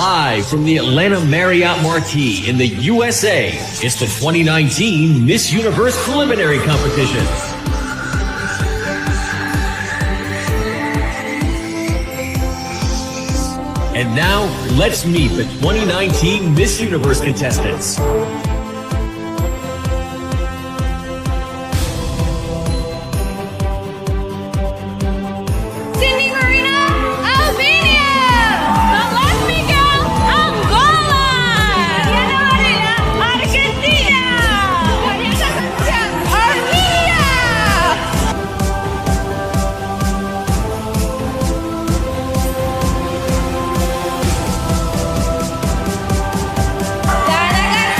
Live from the Atlanta Marriott Marquis in the USA, it's the 2019 Miss Universe Preliminary Competition. And now, let's meet the 2019 Miss Universe contestants.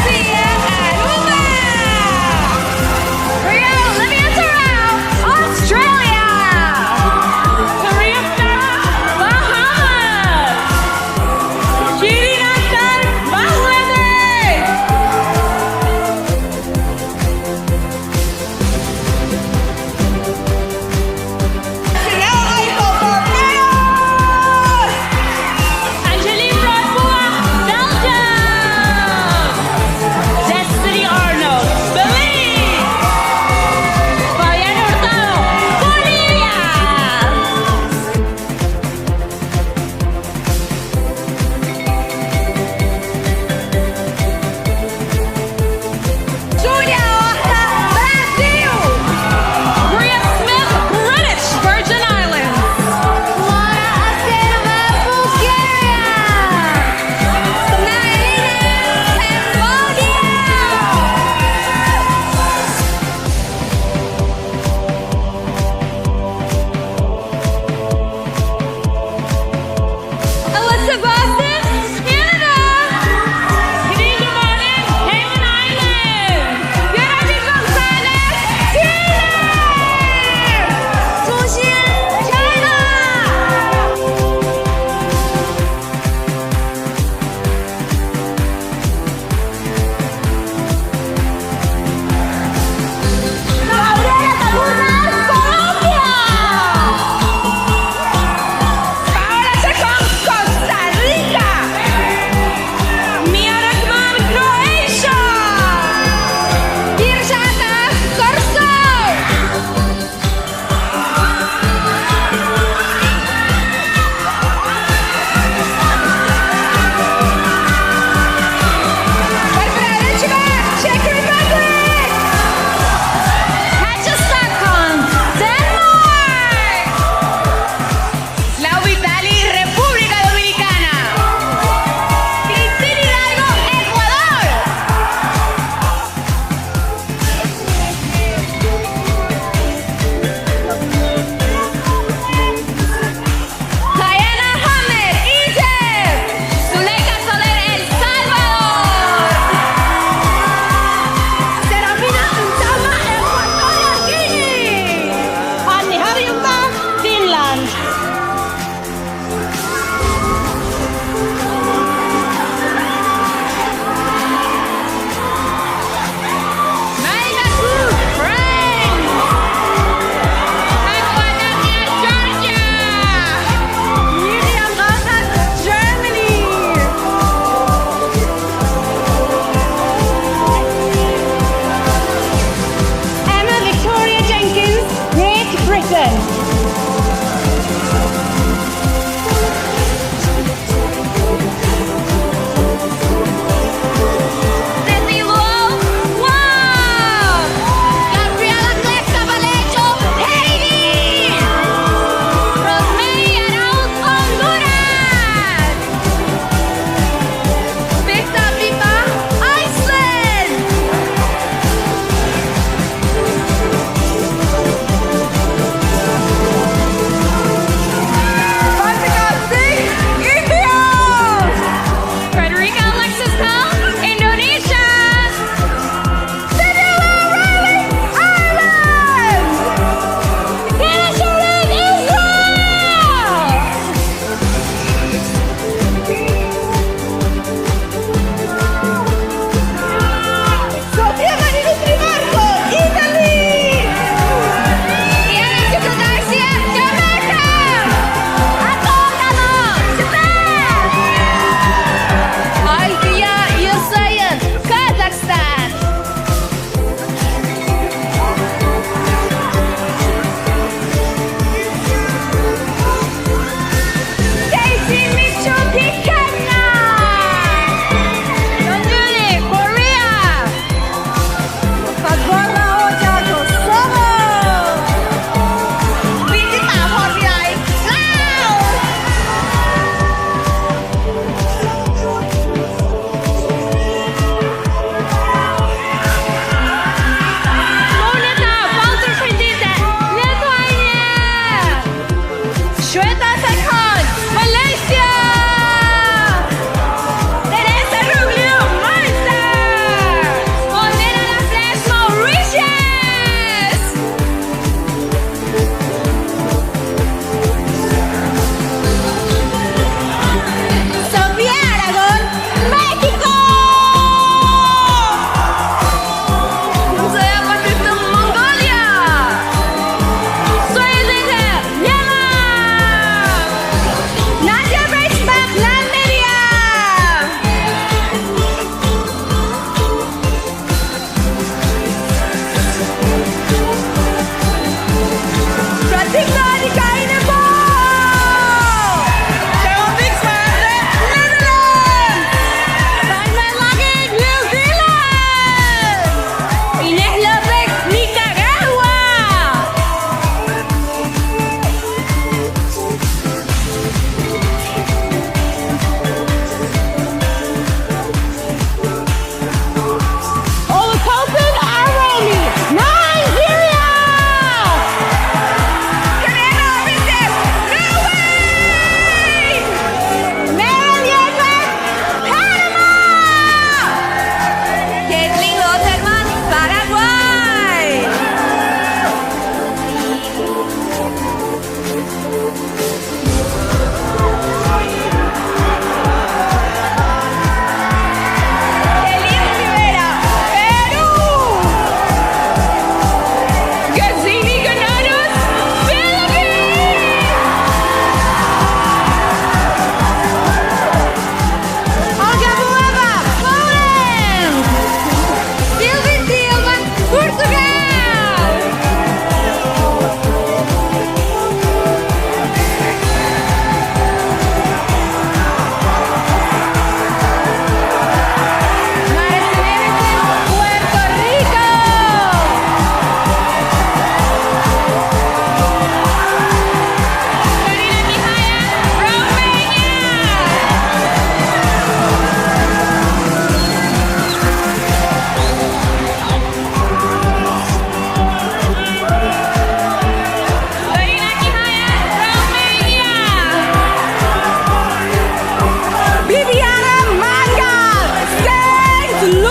Garcia!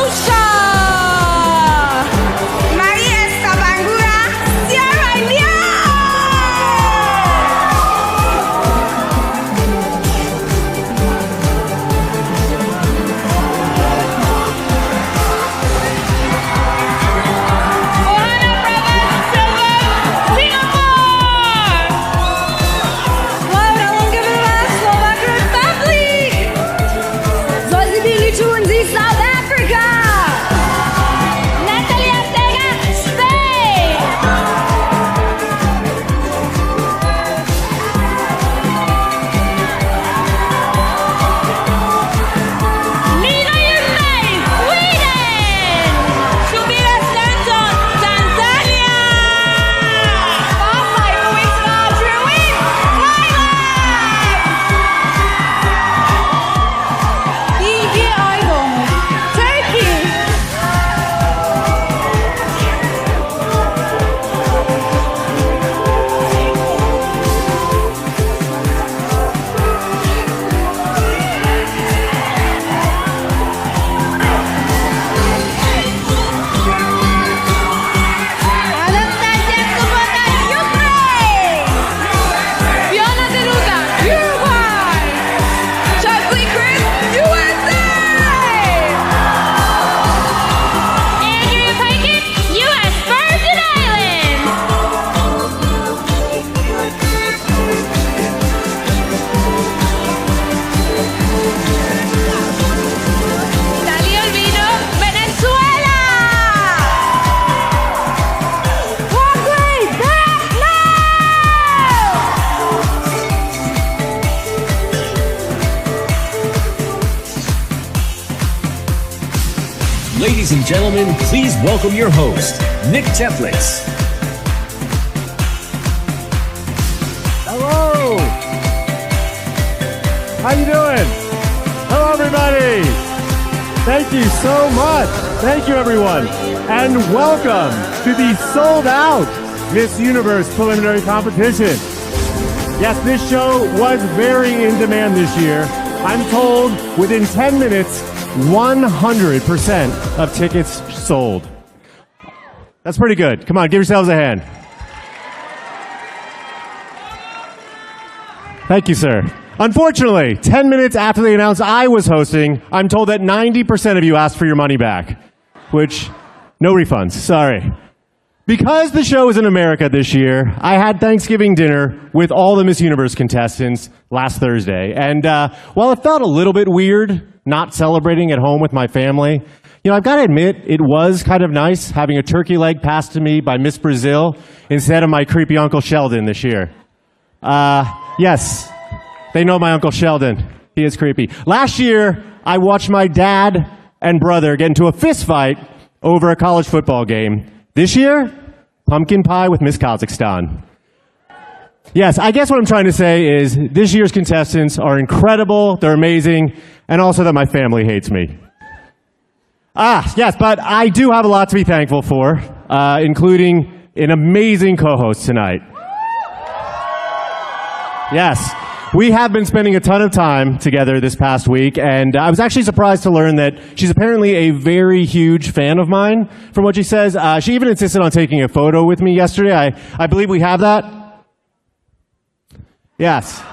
Russia! Maria Estabangura, Sierra Leone! Ohana Prabhat Silva, Singapore! Laura Longavilla, Slovak Republic! Zozibili Chunzi, South Africa! Natalie Ortega, Spain! Nina Yunmei, Sweden! Shubira Stanton, Tanzania! Spotlight for Wisla Druid, Thailand! Bilgi Aydın, Turkey! Anastasia Kubota, Ukraine! Fiona Deluca, Uruguay! Chuckley Chris, USA! Andrea Pickett, U.S. Virgin Islands! Dali Olvino, Venezuela! Walkway, back now! Ladies and gentlemen, please welcome your host, Nick Teplitz. Hello! How you doing? Hello, everybody! Thank you so much. Thank you, everyone. And welcome to the sold-out Miss Universe preliminary competition. Yes, this show was very in demand this year. I'm told within 10 minutes, 100% of tickets sold. That's pretty good. Come on, give yourselves a hand. Thank you, sir. Unfortunately, 10 minutes after they announced I was hosting, I'm told that 90% of you asked for your money back, which, no refunds, sorry. Because the show is in America this year, I had Thanksgiving dinner with all the Miss Universe contestants last Thursday. And while it felt a little bit weird not celebrating at home with my family, you know, I've got to admit, it was kind of nice having a turkey leg passed to me by Miss Brazil instead of my creepy Uncle Sheldon this year. Yes, they know my Uncle Sheldon. He is creepy. Last year, I watched my dad and brother get into a fist fight over a college football game. This year, pumpkin pie with Miss Kazakhstan. Yes, I guess what I'm trying to say is this year's contestants are incredible, they're amazing, and also that my family hates me. Yes, but I do have a lot to be thankful for, including an amazing co-host tonight. Yes, we have been spending a ton of time together this past week, and I was actually surprised to learn that she's apparently a very huge fan of mine, from what she says. She even insisted on taking a photo with me yesterday. I believe we have that. Yes.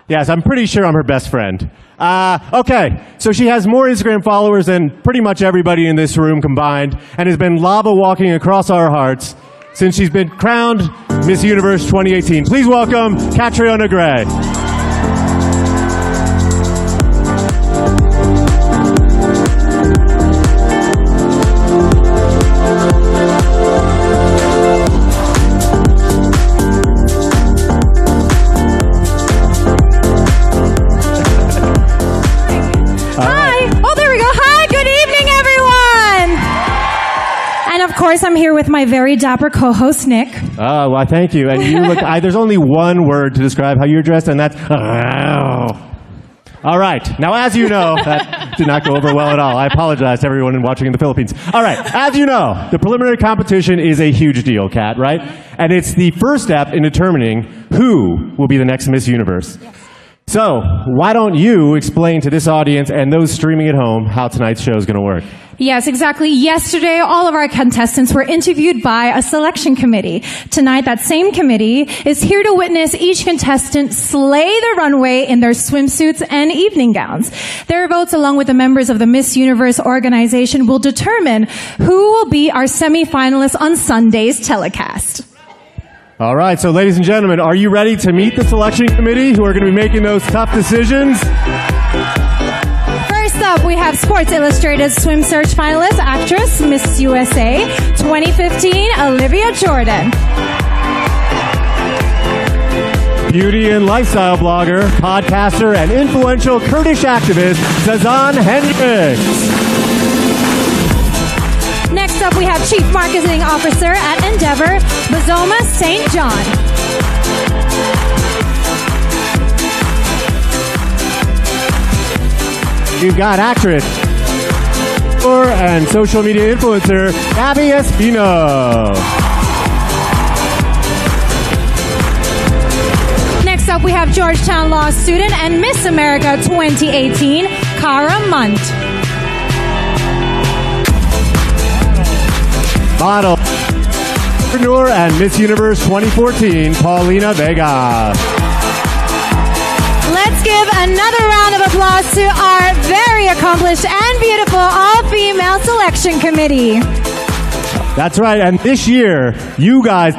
Yes, I'm pretty sure I'm her best friend. Okay, so she has more Instagram followers than pretty much everybody in this room combined, and has been lava walking across our hearts since she's been crowned Miss Universe 2018. Please welcome Catriona Gray. Of course, I'm here with my very dapper co-host, Nick. Oh, well, thank you. And you look, there's only one word to describe how you're dressed, and that's, All right. Now, as you know, that did not go over well at all. I apologize to everyone watching in the Philippines. All right. As you know, the preliminary competition is a huge deal, Kat, right? And it's the first step in determining who will be the next Miss Universe. Yes. So, why don't you explain to this audience and those streaming at home how tonight's show is going to work? Yes, exactly. Yesterday, all of our contestants were interviewed by a selection committee. Tonight, that same committee is here to witness each contestant slay the runway in their swimsuits and evening gowns. Their votes, along with the members of the Miss Universe organization, will determine who will be our semifinalists on Sunday's telecast. All right, so ladies and gentlemen, are you ready to meet the selection committee who are going to be making those tough decisions? First up, we have Sports Illustrated Swim Search finalist, actress, Miss USA 2015, Olivia Jordan. Beauty and lifestyle blogger, podcaster, and influential Kurdish activist, Sazan Hendricks. Next up, we have Chief Marketing Officer at Endeavor, Bazoma St. John. You've got actress and social media influencer, Gabby Espino. Next up, we have Georgetown Law student and Miss America 2018, Cara Munt. Model, entrepreneur, and Miss Universe 2014, Paulina Vega. Let's give another round of applause to our very accomplished and beautiful all-female selection committee. That's right, and this year, you guys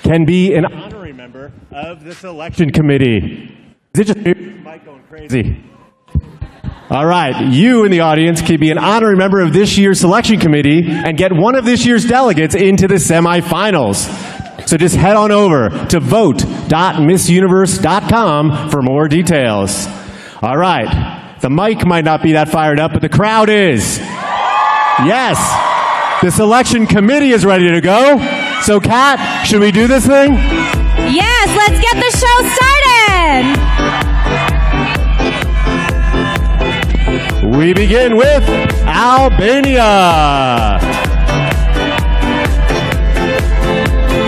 can be an honorary member of the selection committee. Is it just me? Mike going crazy? All right, you in the audience can be an honorary member of this year's selection committee and get one of this year's delegates into the semifinals. So just head on over to vote.missuniverse.com for more details. All right, the mic might not be that fired up, but the crowd is. Yes, the selection committee is ready to go. So Kat, should we do this thing? Yes, let's get the show started. We begin with Albania.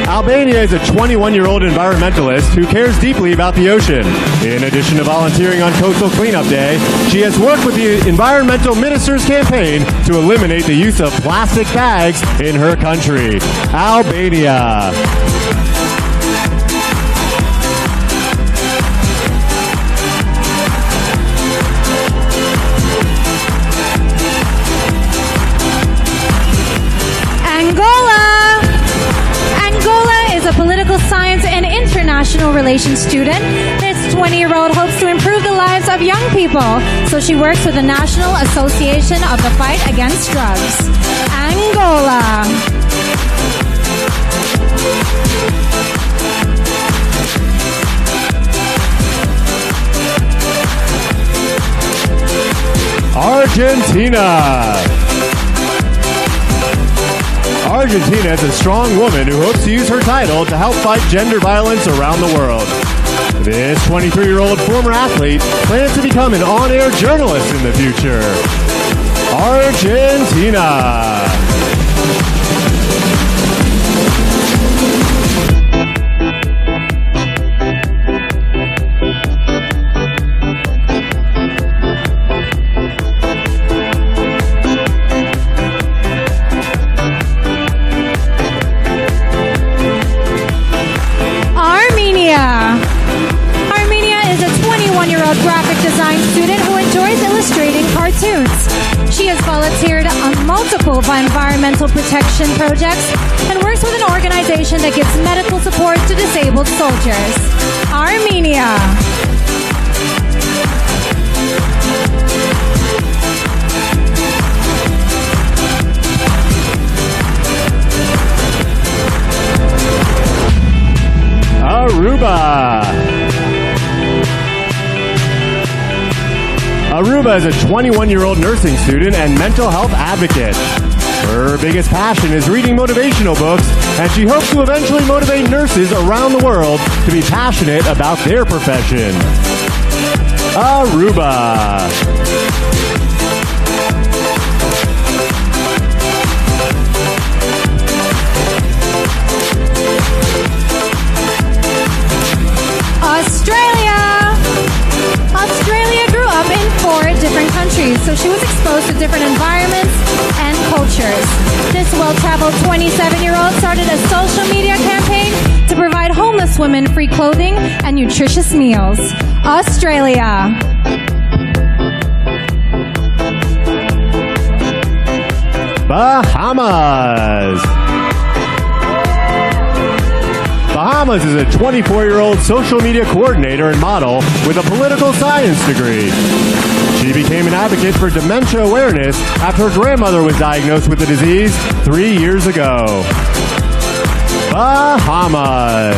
Albania is a 21-year-old environmentalist who cares deeply about the ocean. In addition to volunteering on Coastal Cleanup Day, she has worked with the Environmental Minister's campaign to eliminate the use of plastic bags in her country. Albania. Political science and international relations student. This 20-year-old hopes to improve the lives of young people, so she works with the National Association of the Fight Against Drugs. Angola. Argentina. Argentina is a strong woman who hopes to use her title to help fight gender violence around the world. This 23-year-old former athlete plans to become an on-air journalist in the future. Argentina. Graphic design student who enjoys illustrating cartoons. She has volunteered on multiple environmental protection projects and works with an organization that gives medical support to disabled soldiers. Armenia. Aruba. Aruba is a 21-year-old nursing student and mental health advocate. Her biggest passion is reading motivational books, and she hopes to eventually motivate nurses around the world to be passionate about their profession. Aruba. Australia. to different environments and cultures. This well-traveled 27-year-old started a social media campaign to provide homeless women free clothing and nutritious meals. Australia. Bahamas. Bahamas is a 24-year-old social media coordinator and model with a political science degree. She became an advocate for dementia awareness after her grandmother was diagnosed with the disease 3 years ago. Bahamas.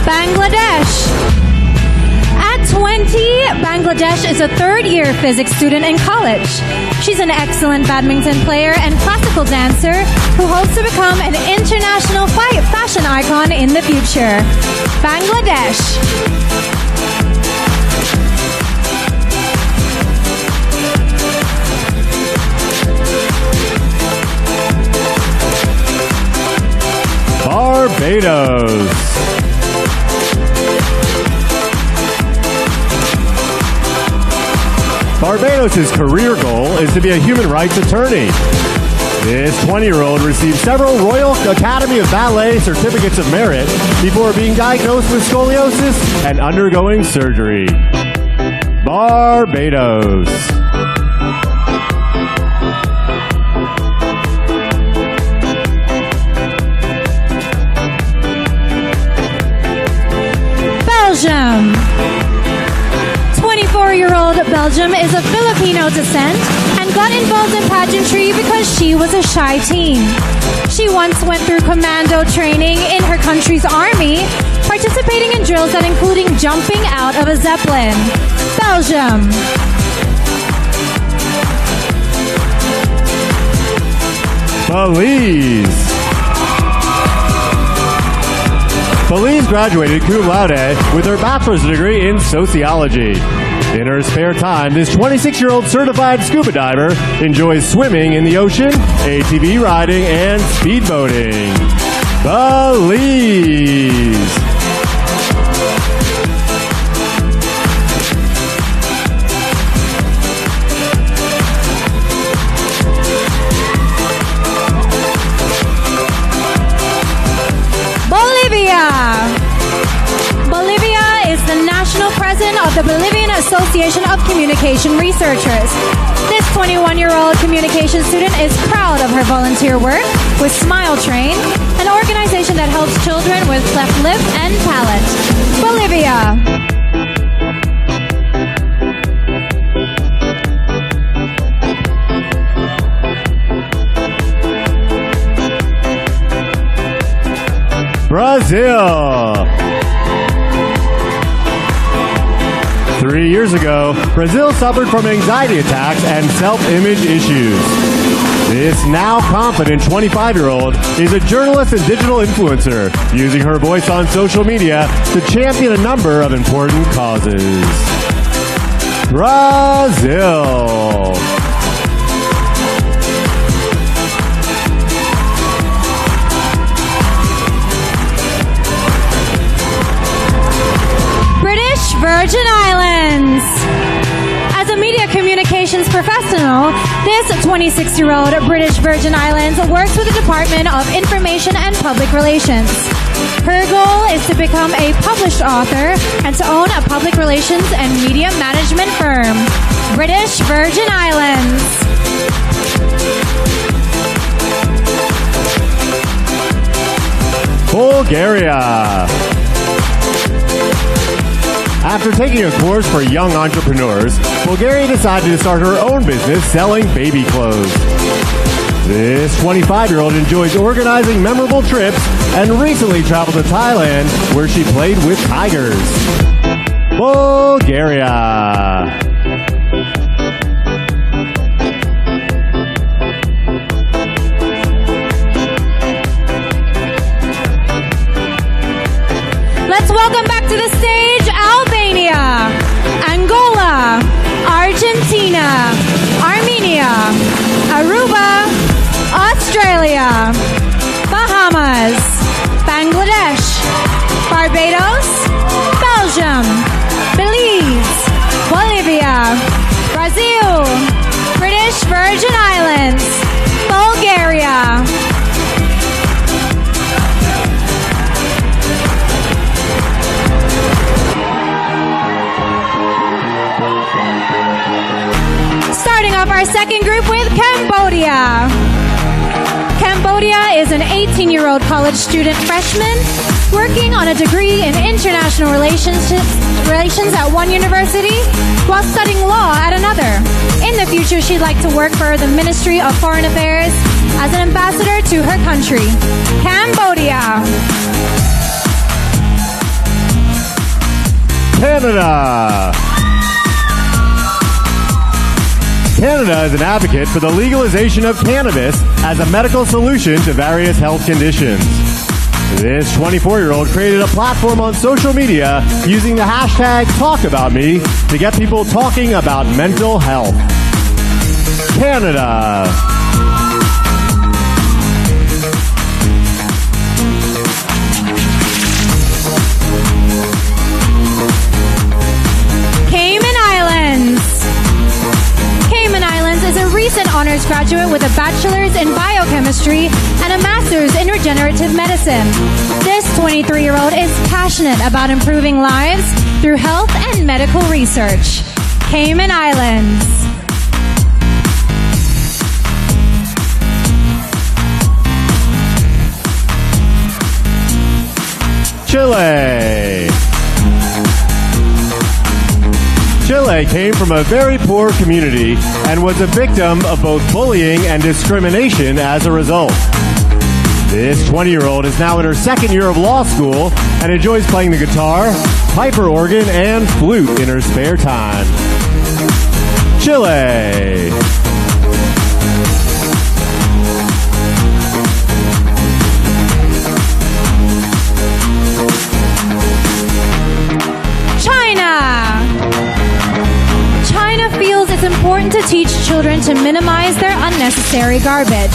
Bangladesh. At 20, Bangladesh is a third-year physics student in college. She's an excellent badminton player and classical dancer who hopes to become an international fashion icon in the future. Bangladesh. Barbados. Barbados' career goal is to be a human rights attorney. This 20-year-old received several Royal Academy of Ballet certificates of merit before being diagnosed with scoliosis and undergoing surgery. Barbados. Belgium. 24-year-old Belgium is of Filipino descent and got involved in pageantry because she was a shy teen. She once went through commando training in her country's army, participating in drills that including jumping out of a Zeppelin. Belgium. Belize. Belize graduated cum laude with her bachelor's degree in sociology. In her spare time, this 26-year-old certified scuba diver enjoys swimming in the ocean, ATV riding, and speedboating. Belize. Bolivia is the national president of the Bolivian Association of Communication Researchers. This 21-year-old communication student is proud of her volunteer work with Smile Train, an organization that helps children with cleft lip and palate. Bolivia. Brazil. 3 years ago, Brazil suffered from anxiety attacks and self-image issues. This now confident 25-year-old is a journalist and digital influencer, using her voice on social media to champion a number of important causes. Brazil. Virgin Islands. As a media communications professional, this 26-year-old British Virgin Islands works with the Department of Information and Public Relations. Her goal is to become a published author and to own a public relations and media management firm. British Virgin Islands. Bulgaria. After taking a course for young entrepreneurs, Bulgaria decided to start her own business selling baby clothes. This 25-year-old enjoys organizing memorable trips and recently traveled to Thailand, where she played with tigers. Bulgaria. Let's welcome back to the stage Albania, Angola, Argentina, Armenia, Aruba, Australia. Australia, Bahamas, Bangladesh, Barbados, Belgium, Belize, Bolivia, Brazil, British Virgin Islands, Bulgaria. Starting off our second group with Cambodia. Cambodia is an 18-year-old college student freshman working on a degree in international relations at one university while studying law at another. In the future, she'd like to work for the Ministry of Foreign Affairs as an ambassador to her country, Cambodia. Canada. Canada is an advocate for the legalization of cannabis as a medical solution to various health conditions. This 24-year-old created a platform on social media using the hashtag #TalkAboutMe to get people talking about mental health. Canada. Cayman Islands. Cayman Islands is a recent honors graduate with a bachelor's in biochemistry and a master's in regenerative medicine. This 23-year-old is passionate about improving lives through health and medical research. Cayman Islands. Chile. Chile came from a very poor community and was a victim of both bullying and discrimination as a result. This 20-year-old is now in her second year of law school and enjoys playing the guitar, piper organ, and flute in her spare time. Chile. It's important to teach children to minimize their unnecessary garbage.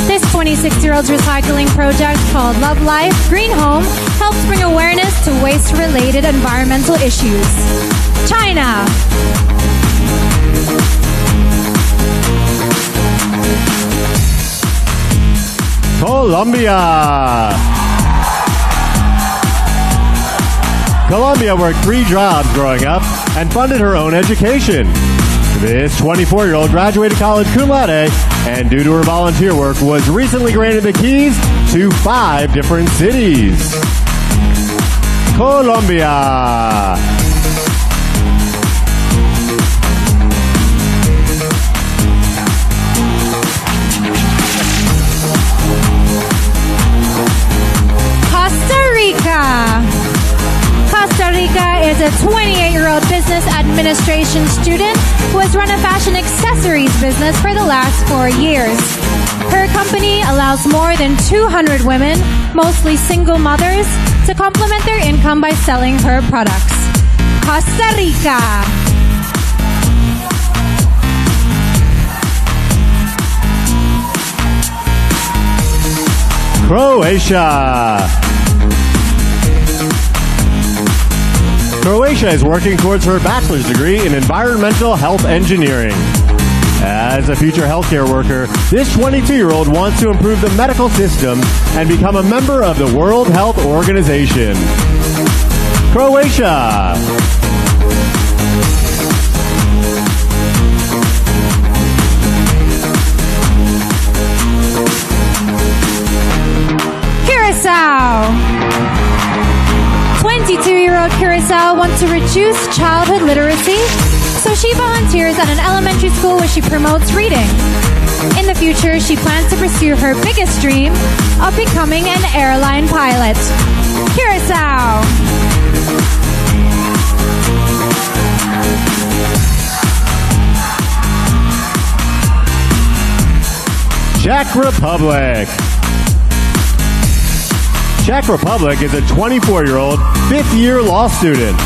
This 26-year-old's recycling project called Love Life Green Home helps bring awareness to waste-related environmental issues. China. Colombia. Colombia worked 3 jobs growing up and funded her own education. This 24-year-old graduated college cum laude and due to her volunteer work was recently granted the keys to 5 different cities. Colombia. Costa Rica. Costa Rica is a 28-year-old business administration student who has run a fashion accessories business for the last 4 years. Her company allows more than 200 women, mostly single mothers, to complement their income by selling her products. Costa Rica. Croatia. Croatia is working towards her bachelor's degree in environmental health engineering. As a future healthcare worker, this 22-year-old wants to improve the medical system and become a member of the World Health Organization. Croatia. Curacao. 22-year-old Curacao wants to reduce childhood literacy, so she volunteers at an elementary school where she promotes reading. In the future, she plans to pursue her biggest dream of becoming an airline pilot. Curacao. Czech Republic. Czech Republic is a 24-year-old, 5th-year law student.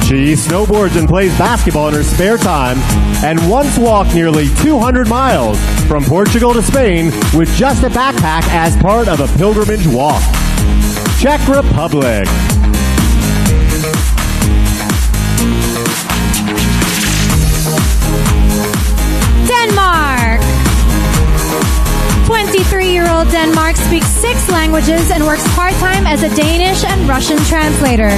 She snowboards and plays basketball in her spare time and once walked nearly 200 miles from Portugal to Spain with just a backpack as part of a pilgrimage walk. Czech Republic. Denmark. 23-year-old Denmark speaks 6 languages and works part-time as a Danish and Russian translator.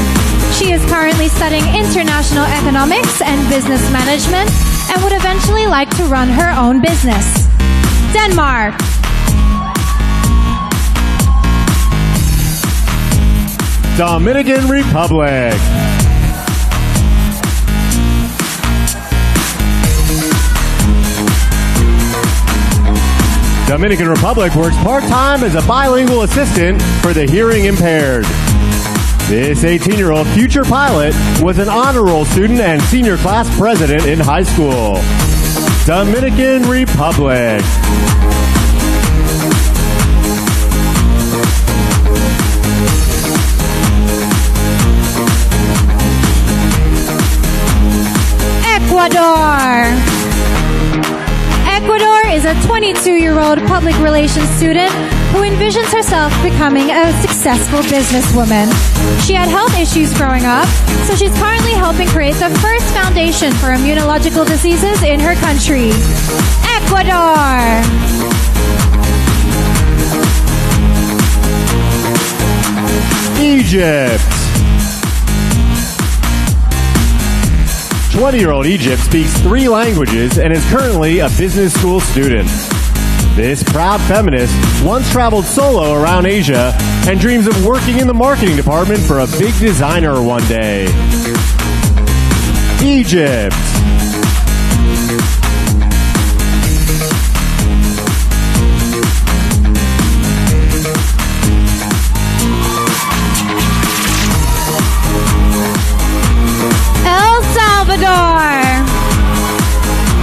She is currently studying international economics and business management and would eventually like to run her own business. Denmark. Dominican Republic. Dominican Republic works part-time as a bilingual assistant for the hearing impaired. This 18-year-old future pilot was an honor roll student and senior class president in high school. Dominican Republic. Ecuador. Ecuador is a 22-year-old public relations student who envisions herself becoming a successful businesswoman. She had health issues growing up, so she's currently helping create the first foundation for immunological diseases in her country. Ecuador. Egypt. 20-year-old Egypt speaks 3 languages and is currently a business school student. This proud feminist once traveled solo around Asia and dreams of working in the marketing department for a big designer one day. Egypt.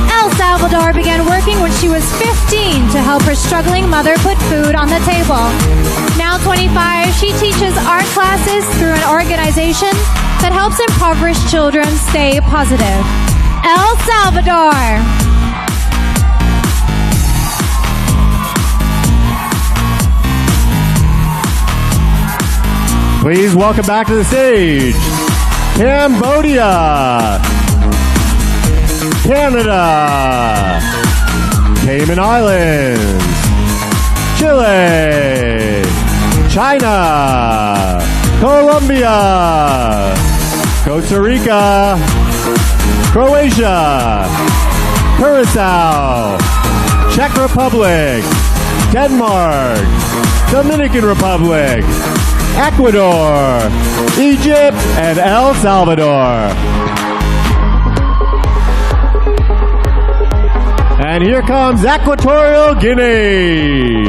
El Salvador began working when she was 15 to help her struggling mother put food on the table. Now 25, she teaches art classes through an organization that helps impoverished children stay positive. El Salvador. Please welcome back to the stage, Cambodia, Canada, Cayman Islands, Chile, China, Colombia, Costa Rica, Croatia, Curacao, Czech Republic, Denmark, Dominican Republic, Ecuador, Egypt, and El Salvador. And here comes Equatorial Guinea.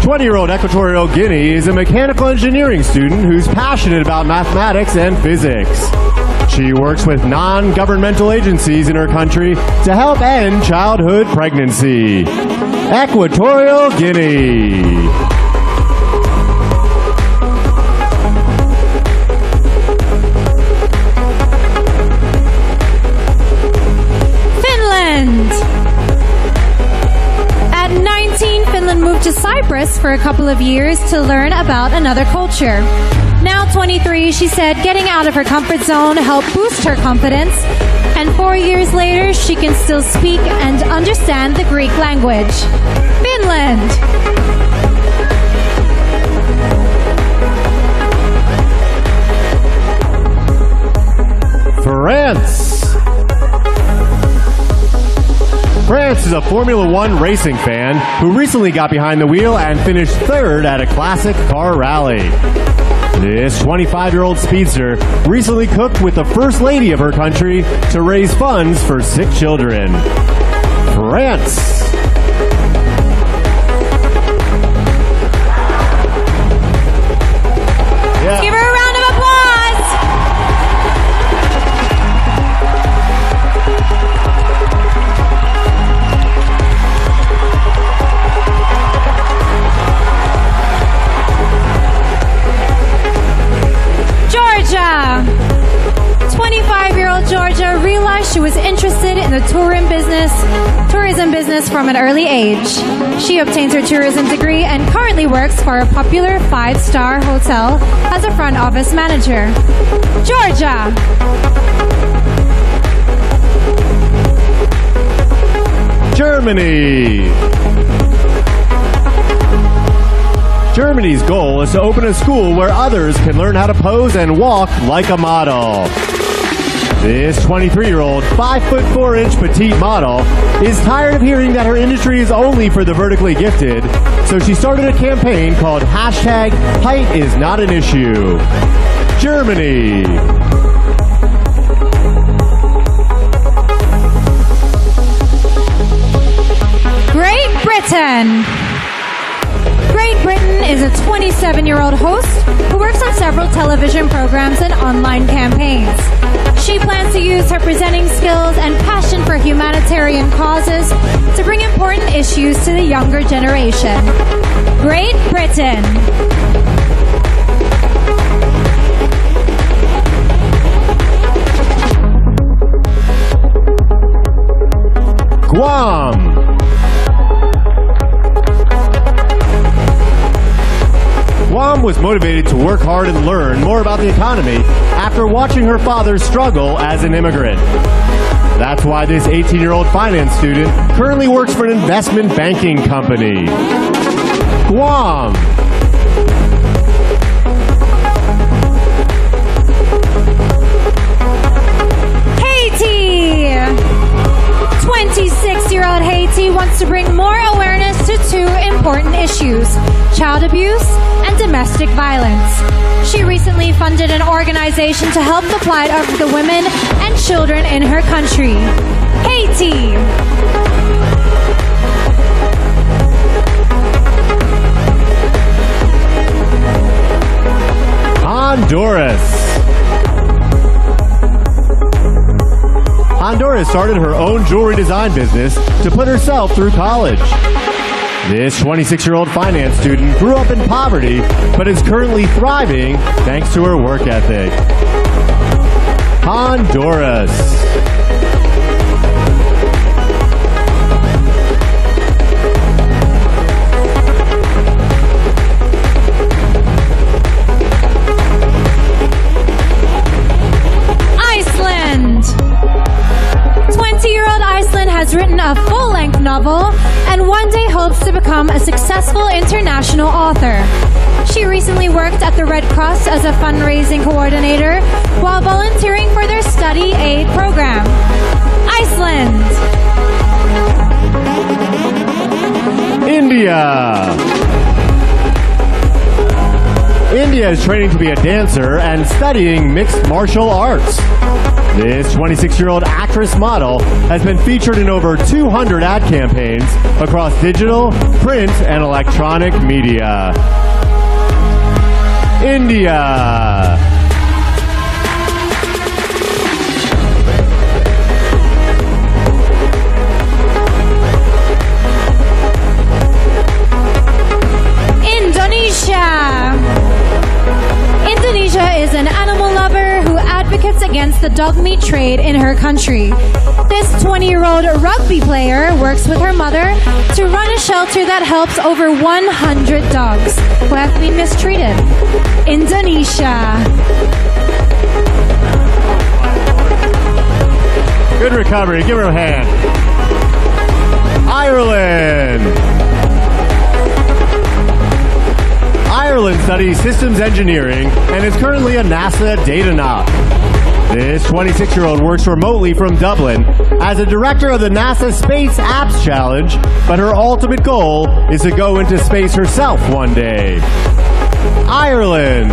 20-year-old Equatorial Guinea is a mechanical engineering student who's passionate about mathematics and physics. She works with non-governmental agencies in her country to help end childhood pregnancy. Equatorial Guinea. At 19, Finland moved to Cyprus for a couple of years to learn about another culture. Now 23, she said getting out of her comfort zone helped boost her confidence, and 4 years later, she can still speak and understand the Greek language. Finland. France. France is a Formula One racing fan who recently got behind the wheel and finished 3rd at a classic car rally. This 25-year-old speedster recently cooked with the First Lady of her country to raise funds for sick children. France. Yeah. Give her a round of applause. Georgia. tourism business from an early age. She obtained her tourism degree and currently works for a popular 5-star hotel as a front office manager. Georgia. Germany. Germany's goal is to open a school where others can learn how to pose and walk like a model. This 23-year-old, 5'4" petite model is tired of hearing that her industry is only for the vertically gifted, so she started a campaign called #HeightIsNotAnIssue. Germany. Great Britain. Great Britain is a 27-year-old host who works on several television programs and online campaigns. She plans to use her presenting skills and passion for humanitarian causes to bring important issues to the younger generation. Great Britain. Guam. Guam was motivated to work hard and learn more about the economy after watching her father struggle as an immigrant. That's why this 18-year-old finance student currently works for an investment banking company. Guam. Haiti. 26-year-old Haiti wants to bring more awareness to two important issues: child abuse and domestic violence. She recently funded an organization to help the plight of the women and children in her country. Haiti. Honduras. Honduras started her own jewelry design business to put herself through college. This 26-year-old finance student grew up in poverty, but is currently thriving thanks to her work ethic. Honduras. Iceland. 20-year-old Iceland has written a full-length novel and one day hopes to become a successful international author. She recently worked at the Red Cross as a fundraising coordinator while volunteering for their study aid program. Iceland. India. India is training to be a dancer and studying mixed martial arts. This 26-year-old actress model has been featured in over 200 ad campaigns across digital, print, and electronic media. India. Indonesia is an animal lover who advocates against the dog meat trade in her country. This 20-year-old rugby player works with her mother to run a shelter that helps over 100 dogs who have been mistreated. Indonesia. Good recovery. Give her a hand. Ireland. Ireland studies systems engineering and is currently a NASA data knob. This 26-year-old works remotely from Dublin as a director of the NASA Space Apps Challenge, but her ultimate goal is to go into space herself one day. Ireland.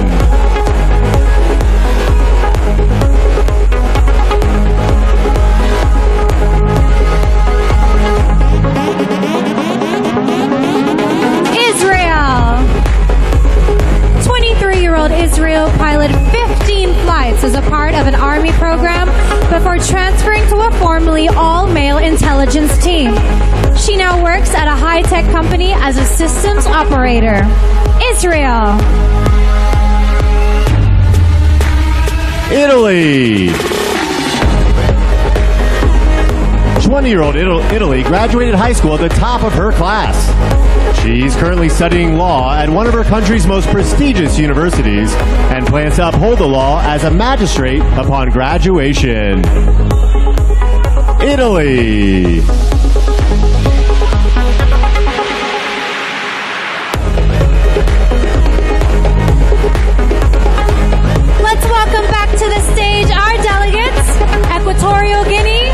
Israel piloted 15 flights as a part of an army program before transferring to a formerly all-male intelligence team. She now works at a high-tech company as a systems operator. Israel. 20-year-old Italy graduated high school at the top of her class. She's currently studying law at one of her country's most prestigious universities and plans to uphold the law as a magistrate upon graduation. Italy. Let's welcome back to the stage our delegates: Equatorial Guinea,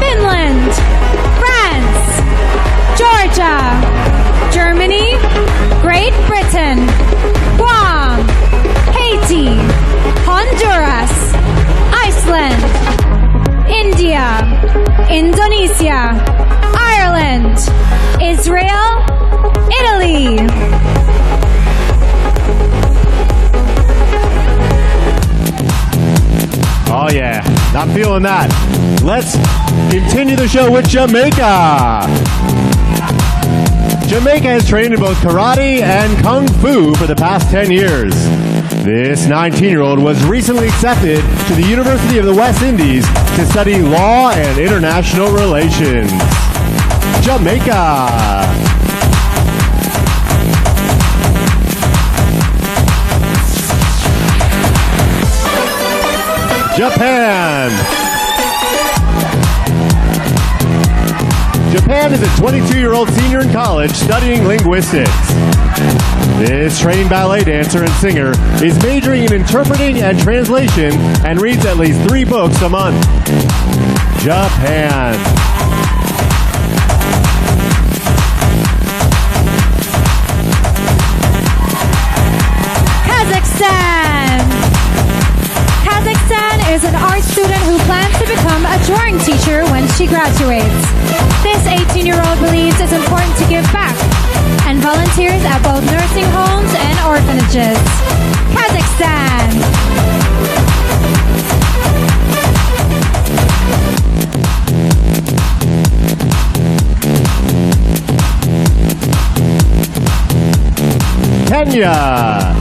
Finland, France, Georgia, Germany, Great Britain, Guam, Haiti, Honduras, Iceland, India, Indonesia, Ireland, Israel, Italy. Oh yeah, I'm feeling that. Let's continue the show with Jamaica. Jamaica has trained in both karate and kung fu for the past 10 years. This 19-year-old was recently accepted to the University of the West Indies to study law and international relations. Jamaica. Japan. Japan is a 22-year-old senior in college studying linguistics. This trained ballet dancer and singer is majoring in interpreting and translation and reads at least 3 books a month. Japan. Kazakhstan is an art student who plans to become a drawing teacher when she graduates. This 18-year-old believes it's important to give back and volunteers at both nursing homes and orphanages. Kazakhstan. Kenya.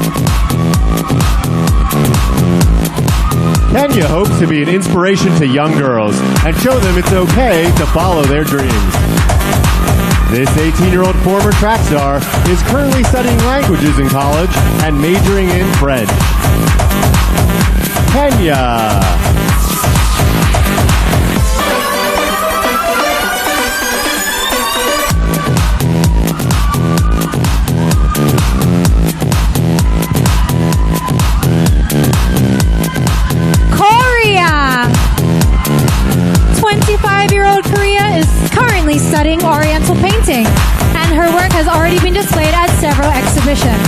Kenya hopes to be an inspiration to young girls and show them it's okay to follow their dreams. This 18-year-old former track star is currently studying languages in college and majoring in French. Kenya. Studying Oriental painting, and her work has already been displayed at several exhibitions.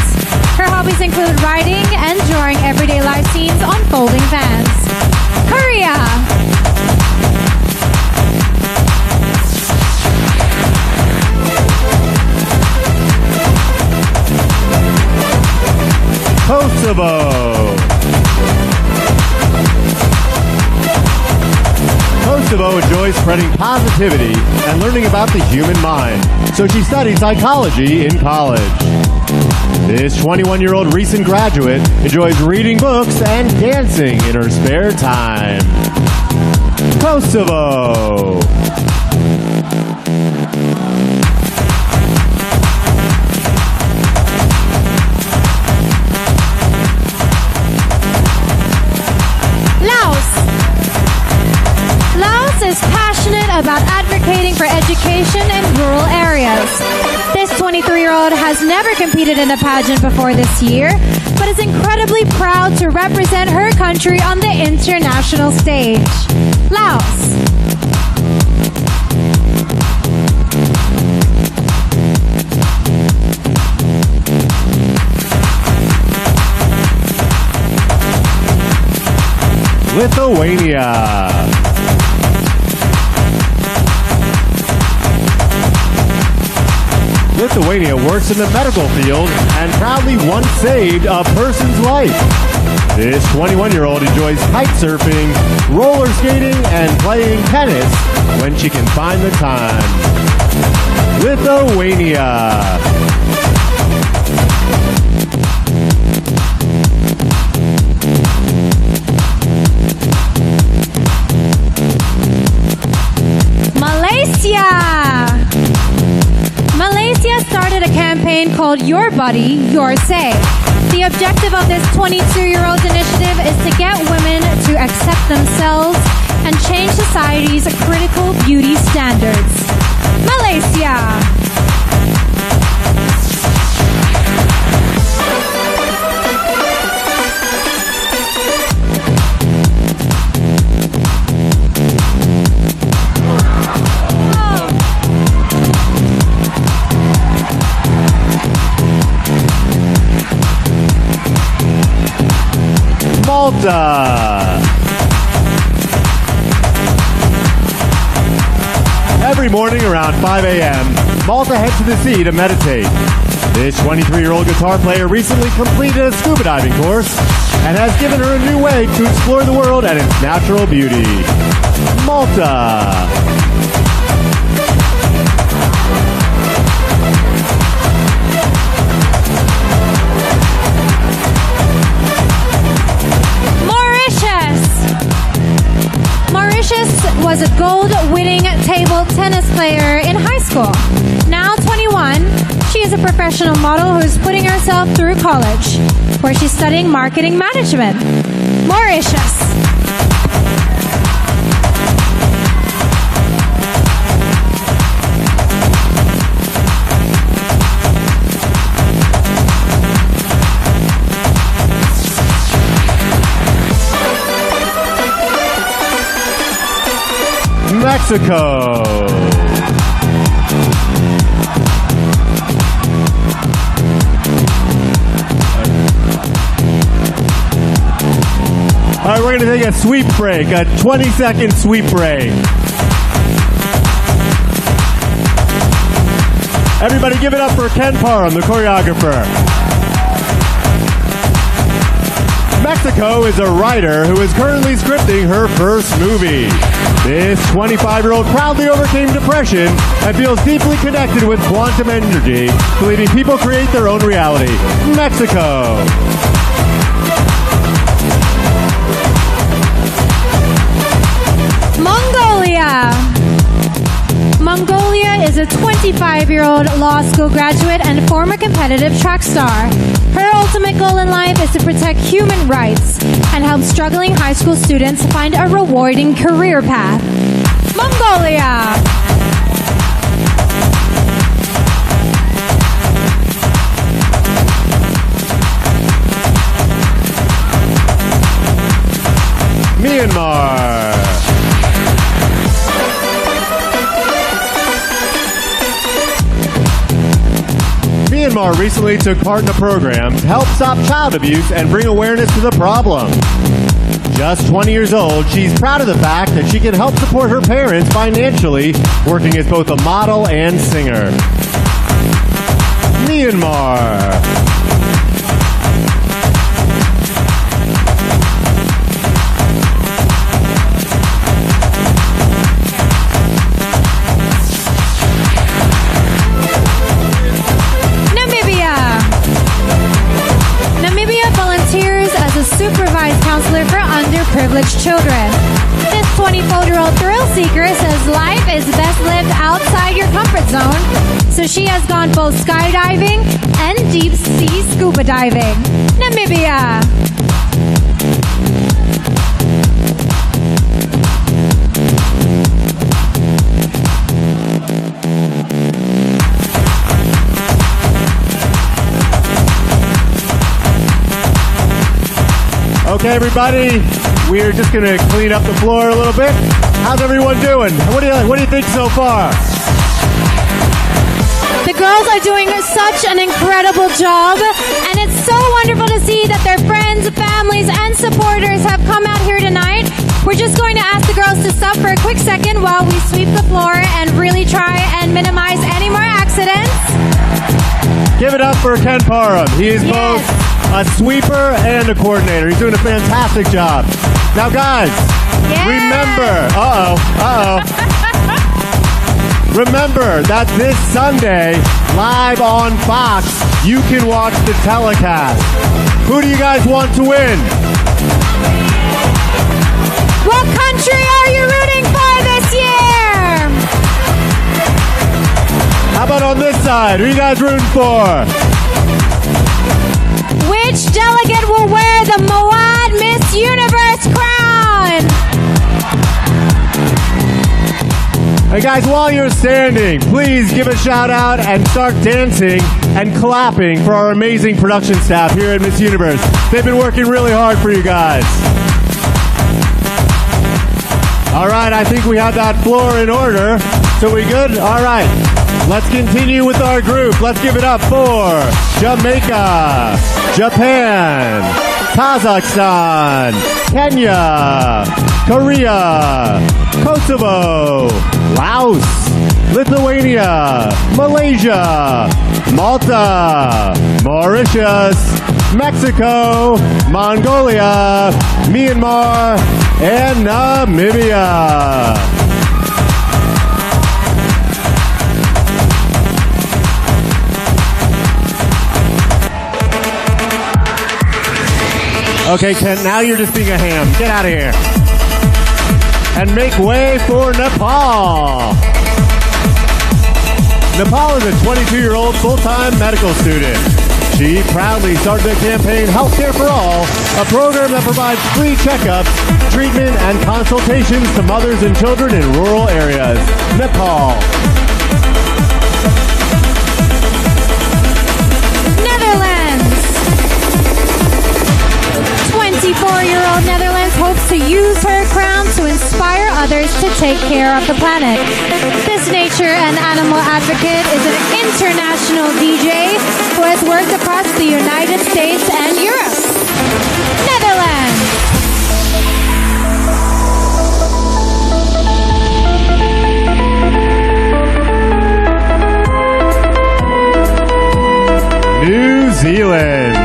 Her hobbies include writing and drawing everyday life scenes on folding fans. Korea. Kosovo. Kosovo enjoys spreading positivity and learning about the human mind, so she studied psychology in college. This 21-year-old recent graduate enjoys reading books and dancing in her spare time. Kosovo. Is passionate about advocating for education in rural areas. This 23-year-old has never competed in a pageant before this year, but is incredibly proud to represent her country on the international stage. Laos. Lithuania. Lithuania works in the medical field and proudly once saved a person's life. This 21-year-old enjoys kite surfing, roller skating, and playing tennis when she can find the time. Lithuania. campaign called Your Body, Your Say. The objective of this 22-year-old initiative is to get women to accept themselves and change society's critical beauty standards. Malaysia. Malta. Every morning around 5 a.m., Malta heads to the sea to meditate. This 23-year-old guitar player recently completed a scuba diving course and has given her a new way to explore the world and its natural beauty. Malta. Mauritius was a gold-winning table tennis player in high school. Now 21, she is a professional model who is putting herself through college, where she's studying marketing management. Mauritius. Mexico. All right, we're going to take a sweep break, a 20-second sweep break. Everybody give it up for Ken Parham, the choreographer. Mexico is a writer who is currently scripting her first movie. This 25-year-old proudly overcame depression and feels deeply connected with quantum energy, believing people create their own reality. Mexico. Mongolia. Mongolia is a 25-year-old law school graduate and former competitive track star. Her ultimate goal in life is to protect human rights and help struggling high school students find a rewarding career path. Mongolia. Myanmar. Myanmar recently took part in a program to help stop child abuse and bring awareness to the problem. Just 20 years old, she's proud of the fact that she can help support her parents financially, working as both a model and singer. Myanmar. Supervised counselor for underprivileged children. This 24-year-old thrill seeker says life is best lived outside your comfort zone, so she has gone both skydiving and deep sea scuba diving. Namibia. Okay, everybody, we're just going to clean up the floor a little bit. How's everyone doing? What do you think so far? The girls are doing such an incredible job, and it's so wonderful to see that their friends, families, and supporters have come out here tonight. We're just going to ask the girls to stop for a quick second while we sweep the floor and really try and minimize any more accidents. Give it up for Ken Parham. He is both a sweeper and a coordinator. He's doing a fantastic job. Now, guys, remember, remember that this Sunday, live on Fox, you can watch the telecast. Who do you guys want to win? What country are you rooting for this year? How about on this side? Who you guys rooting for? Which delegate will wear the Moad Miss Universe crown? Hey guys, while you're standing, please give a shout out and start dancing and clapping for our amazing production staff here at Miss Universe. They've been working really hard for you guys. All right, I think we have that floor in order. So we good? All right, let's continue with our group. Let's give it up for Jamaica, Japan, Kazakhstan, Kenya, Korea, Kosovo, Laos, Lithuania, Malaysia, Malta, Mauritius, Mexico, Mongolia, Myanmar, and Namibia. Okay, Kent, now you're just being a ham. Get out of here. And make way for Nepal. Nepal is a 22-year-old full-time medical student. She proudly started the campaign Healthcare for All, a program that provides free checkups, treatment, and consultations to mothers and children in rural areas. Nepal. Netherlands. 24-year-old Netherlands hopes to use her crown to inspire others to take care of the planet. This nature and animal advocate is an international DJ who has worked across the United States and Europe. Netherlands. New Zealand.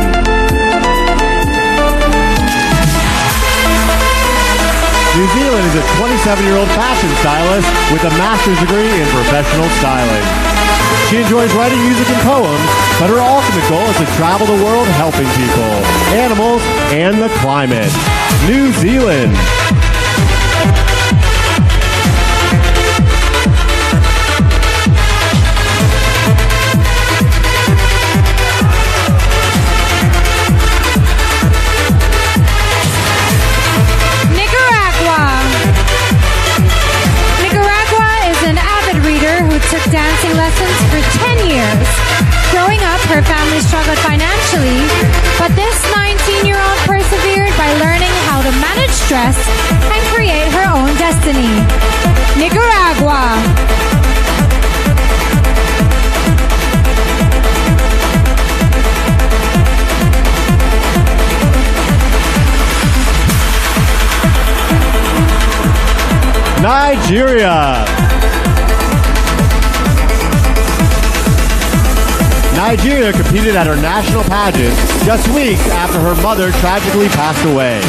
New Zealand is a 27-year-old fashion stylist with a master's degree in professional styling. She enjoys writing music and poems, but her ultimate goal is to travel the world helping people, animals, and the climate. New Zealand. Took dancing lessons for 10 years. Growing up, her family struggled financially, but this 19-year-old persevered by learning how to manage stress and create her own destiny. Nicaragua. Nigeria. Nigeria competed at her national pageant just weeks after her mother tragically passed away.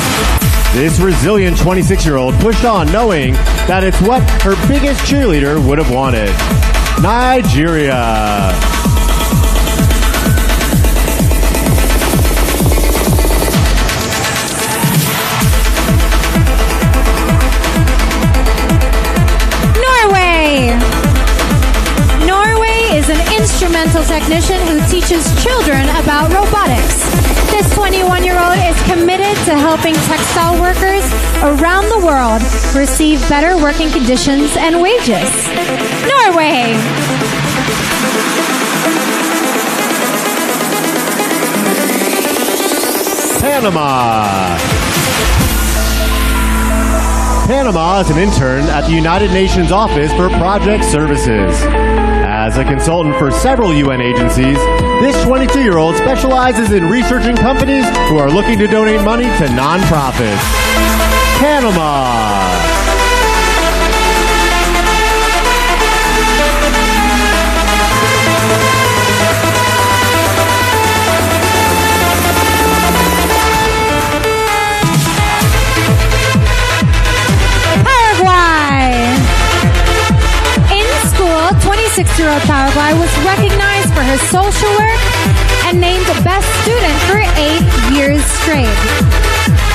This resilient 26-year-old pushed on knowing that it's what her biggest cheerleader would have wanted. Nigeria. Instrumental technician who teaches children about robotics. This 21-year-old is committed to helping textile workers around the world receive better working conditions and wages. Norway. Panama. Panama is an intern at the United Nations Office for Project Services. As a consultant for several UN agencies, this 22-year-old specializes in researching companies who are looking to donate money to nonprofits. Panama. Paraguay. 26-year-old Paraguay was recognized for her social work and named the best student for 8 years straight.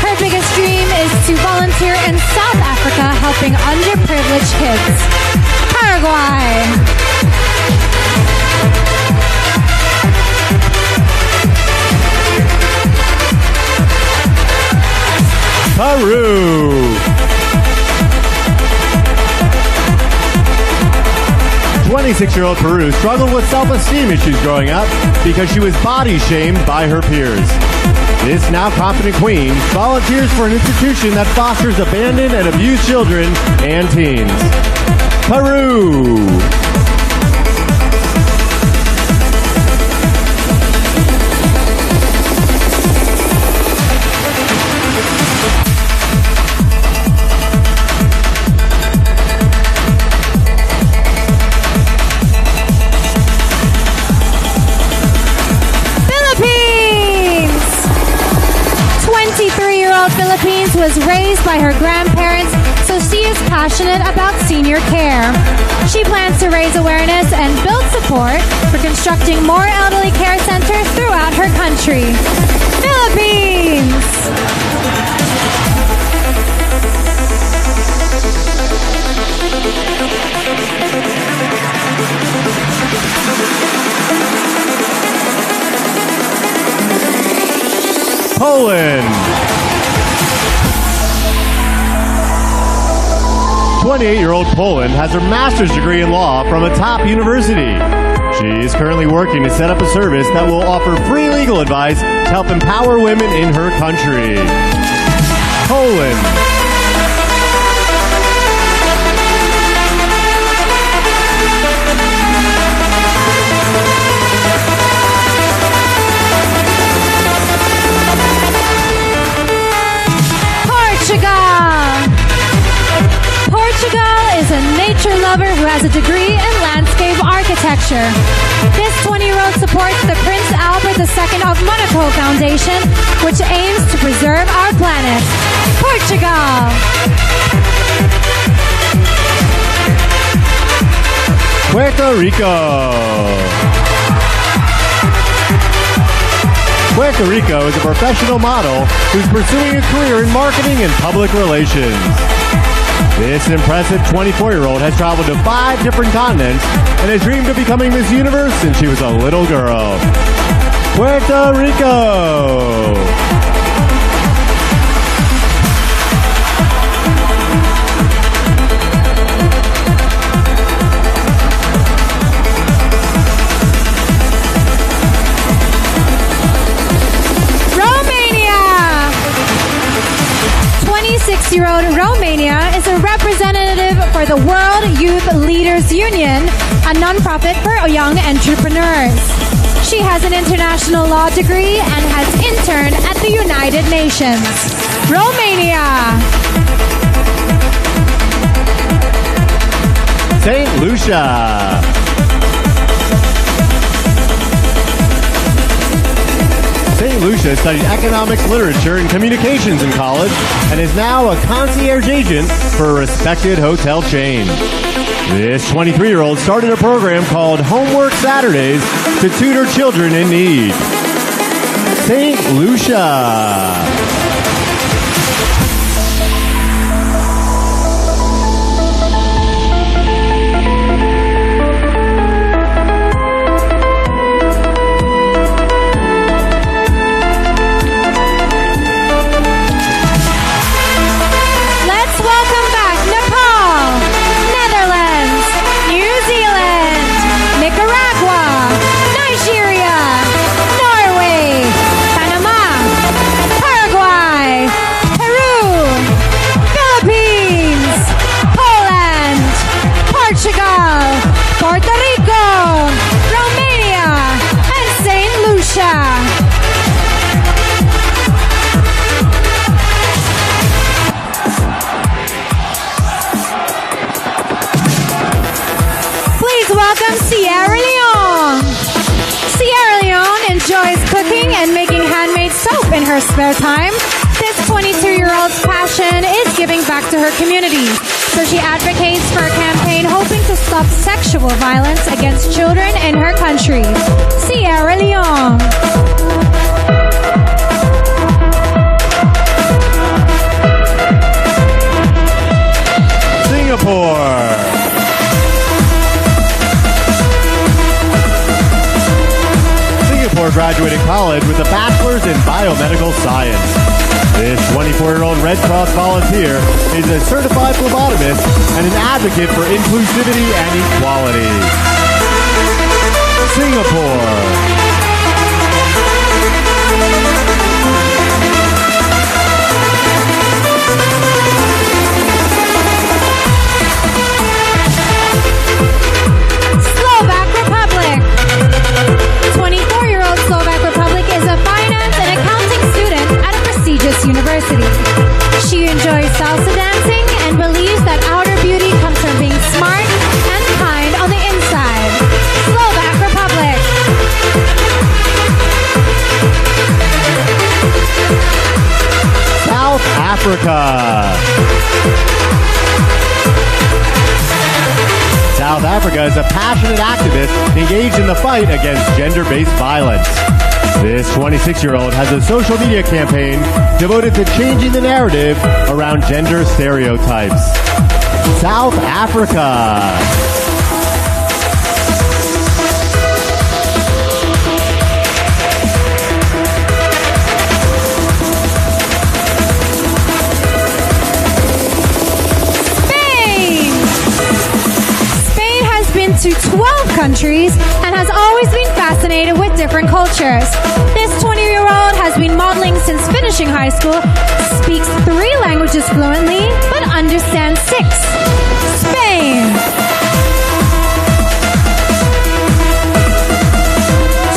Her biggest dream is to volunteer in South Africa helping underprivileged kids. Paraguay. Peru. 26-year-old Peru struggled with self-esteem issues growing up because she was body shamed by her peers. This now confident queen volunteers for an institution that fosters abandoned and abused children and teens. Peru. Philippines was raised by her grandparents, so she is passionate about senior care. She plans to raise awareness and build support for constructing more elderly care centers throughout her country. Philippines! Poland. 28-year-old Poland has her master's degree in law from a top university. She is currently working to set up a service that will offer free legal advice to help empower women in her country. Poland. Portugal is a nature lover who has a degree in landscape architecture. This 20-year-old supports the Prince Albert II of Monaco Foundation, which aims to preserve our planet. Portugal! Puerto Rico. Puerto Rico is a professional model who's pursuing a career in marketing and public relations. This impressive 24-year-old has traveled to 5 different continents and has dreamed of becoming Miss Universe since she was a little girl. Puerto Rico! Romania! 26-year-old Romania is a representative for the World Youth Leaders Union, a nonprofit for young entrepreneurs. She has an international law degree and has interned at the United Nations. Romania! St. Lucia. St. Lucia studied economics, literature, and communications in college and is now a concierge agent for a respected hotel chain. This 23-year-old started a program called Homework Saturdays to tutor children in need. St. Lucia. Puerto Rico, Romania, and St. Lucia. Please welcome Sierra Leone. Sierra Leone enjoys cooking and making handmade soap in her spare time. This 22-year-old's passion is giving back to her community. So she advocates for a campaign hoping to stop sexual violence against children in her country. Sierra Leone. Singapore. graduated college with a bachelor's in biomedical science. This 24-year-old Red Cross volunteer is a certified phlebotomist and an advocate for inclusivity and equality. Singapore. Slovak Republic. 24-year-old Slovak Republic is a finance and accounting student at a prestigious university. She enjoys salsa dancing and believes that outer beauty comes from being smart and kind on the inside. Slovak Republic. South Africa. South Africa is a passionate activist engaged in the fight against gender-based violence. This 26-year-old has a social media campaign devoted to changing the narrative around gender stereotypes. South Africa. To 12 countries and has always been fascinated with different cultures. This 20-year-old has been modeling since finishing high school, speaks 3 languages fluently, but understands 6. Spain.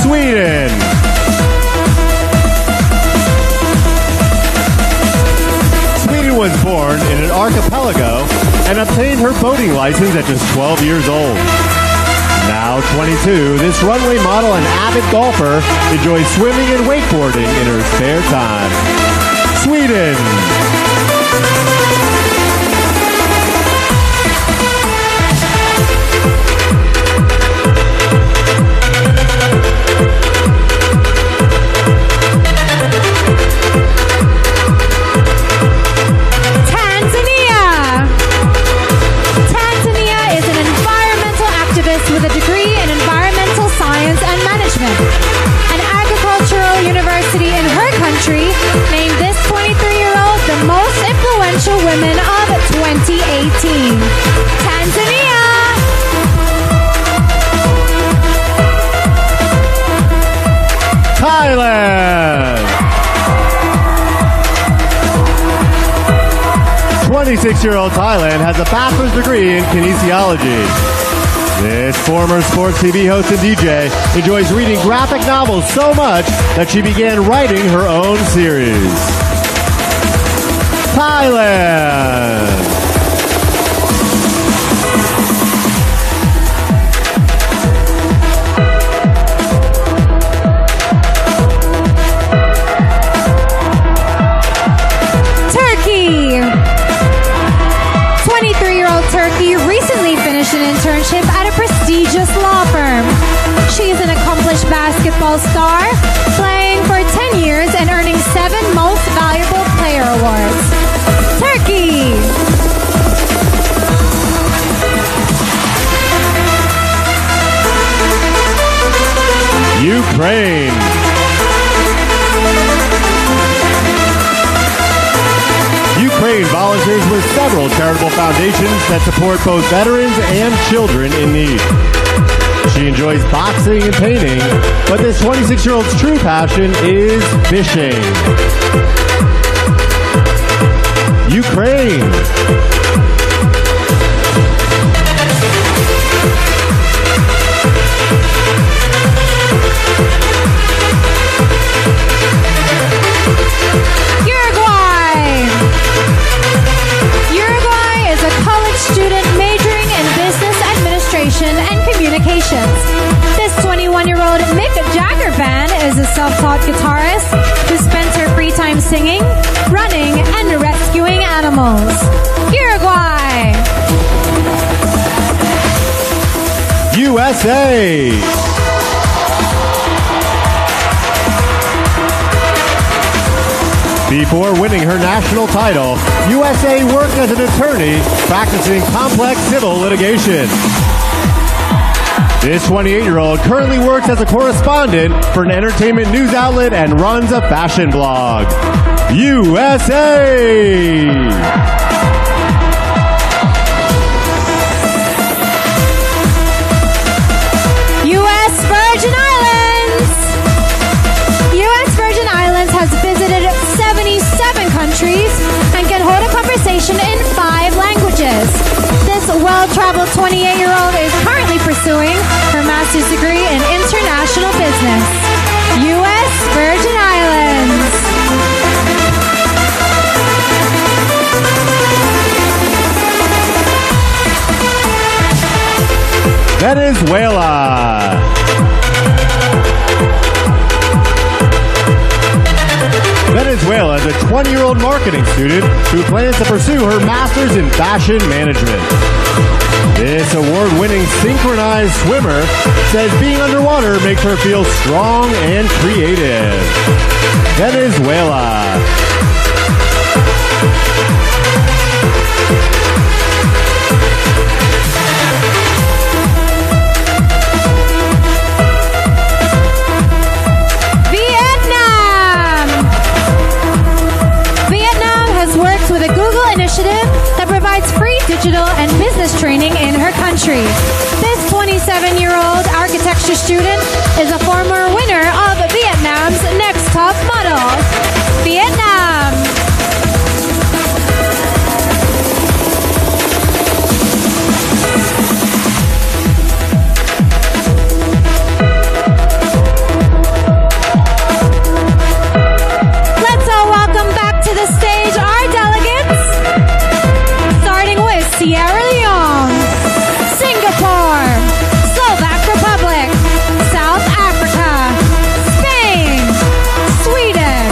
Sweden. Sweden was born in an archipelago and obtained her boating license at just 12 years old. Now 22, this runway model and avid golfer enjoys swimming and wakeboarding in her spare time. Sweden. With a degree in environmental science and management. An agricultural university in her country named this 23-year-old the most influential women of 2018. Tanzania! Thailand! 26-year-old Thailand has a bachelor's degree in kinesiology. This former sports TV host and DJ enjoys reading graphic novels so much that she began writing her own series. Thailand. Turkey. 23-year-old Turkey recently finished an internship at a prestigious law firm. She is an accomplished basketball star, playing for 10 years and earning 7 Most Valuable Player awards. Turkey! Ukraine. Ukraine volunteers with several charitable foundations that support both veterans and children in need. She enjoys boxing and painting, but this 26-year-old's true passion is fishing. Ukraine. Uruguay is a college student majoring in business administration and communications. This 21-year-old Mick Jagger fan is a self-taught guitarist who spends her free time singing, running, and rescuing animals. Uruguay! USA! Before winning her national title, USA worked as an attorney practicing complex civil litigation. This 28-year-old currently works as a correspondent for an entertainment news outlet and runs a fashion blog. USA! Virgin Islands! U.S. Virgin Islands has visited 77 countries and can hold a conversation in 5 languages. This well-traveled 28-year-old is currently pursuing her master's degree in international business. U.S. Virgin Islands. Venezuela. Venezuela is a 20-year-old marketing student who plans to pursue her master's in fashion management. This award-winning synchronized swimmer says being underwater makes her feel strong and creative. Venezuela. With a Google initiative that provides free digital and business training in her country. This 27-year-old architecture student is a former winner of Vietnam's Next Top Model. Vietnam. Let's all welcome back to the stage our delegates, starting with Sierra Leone, Singapore, Slovak Republic, South Africa, Spain, Sweden,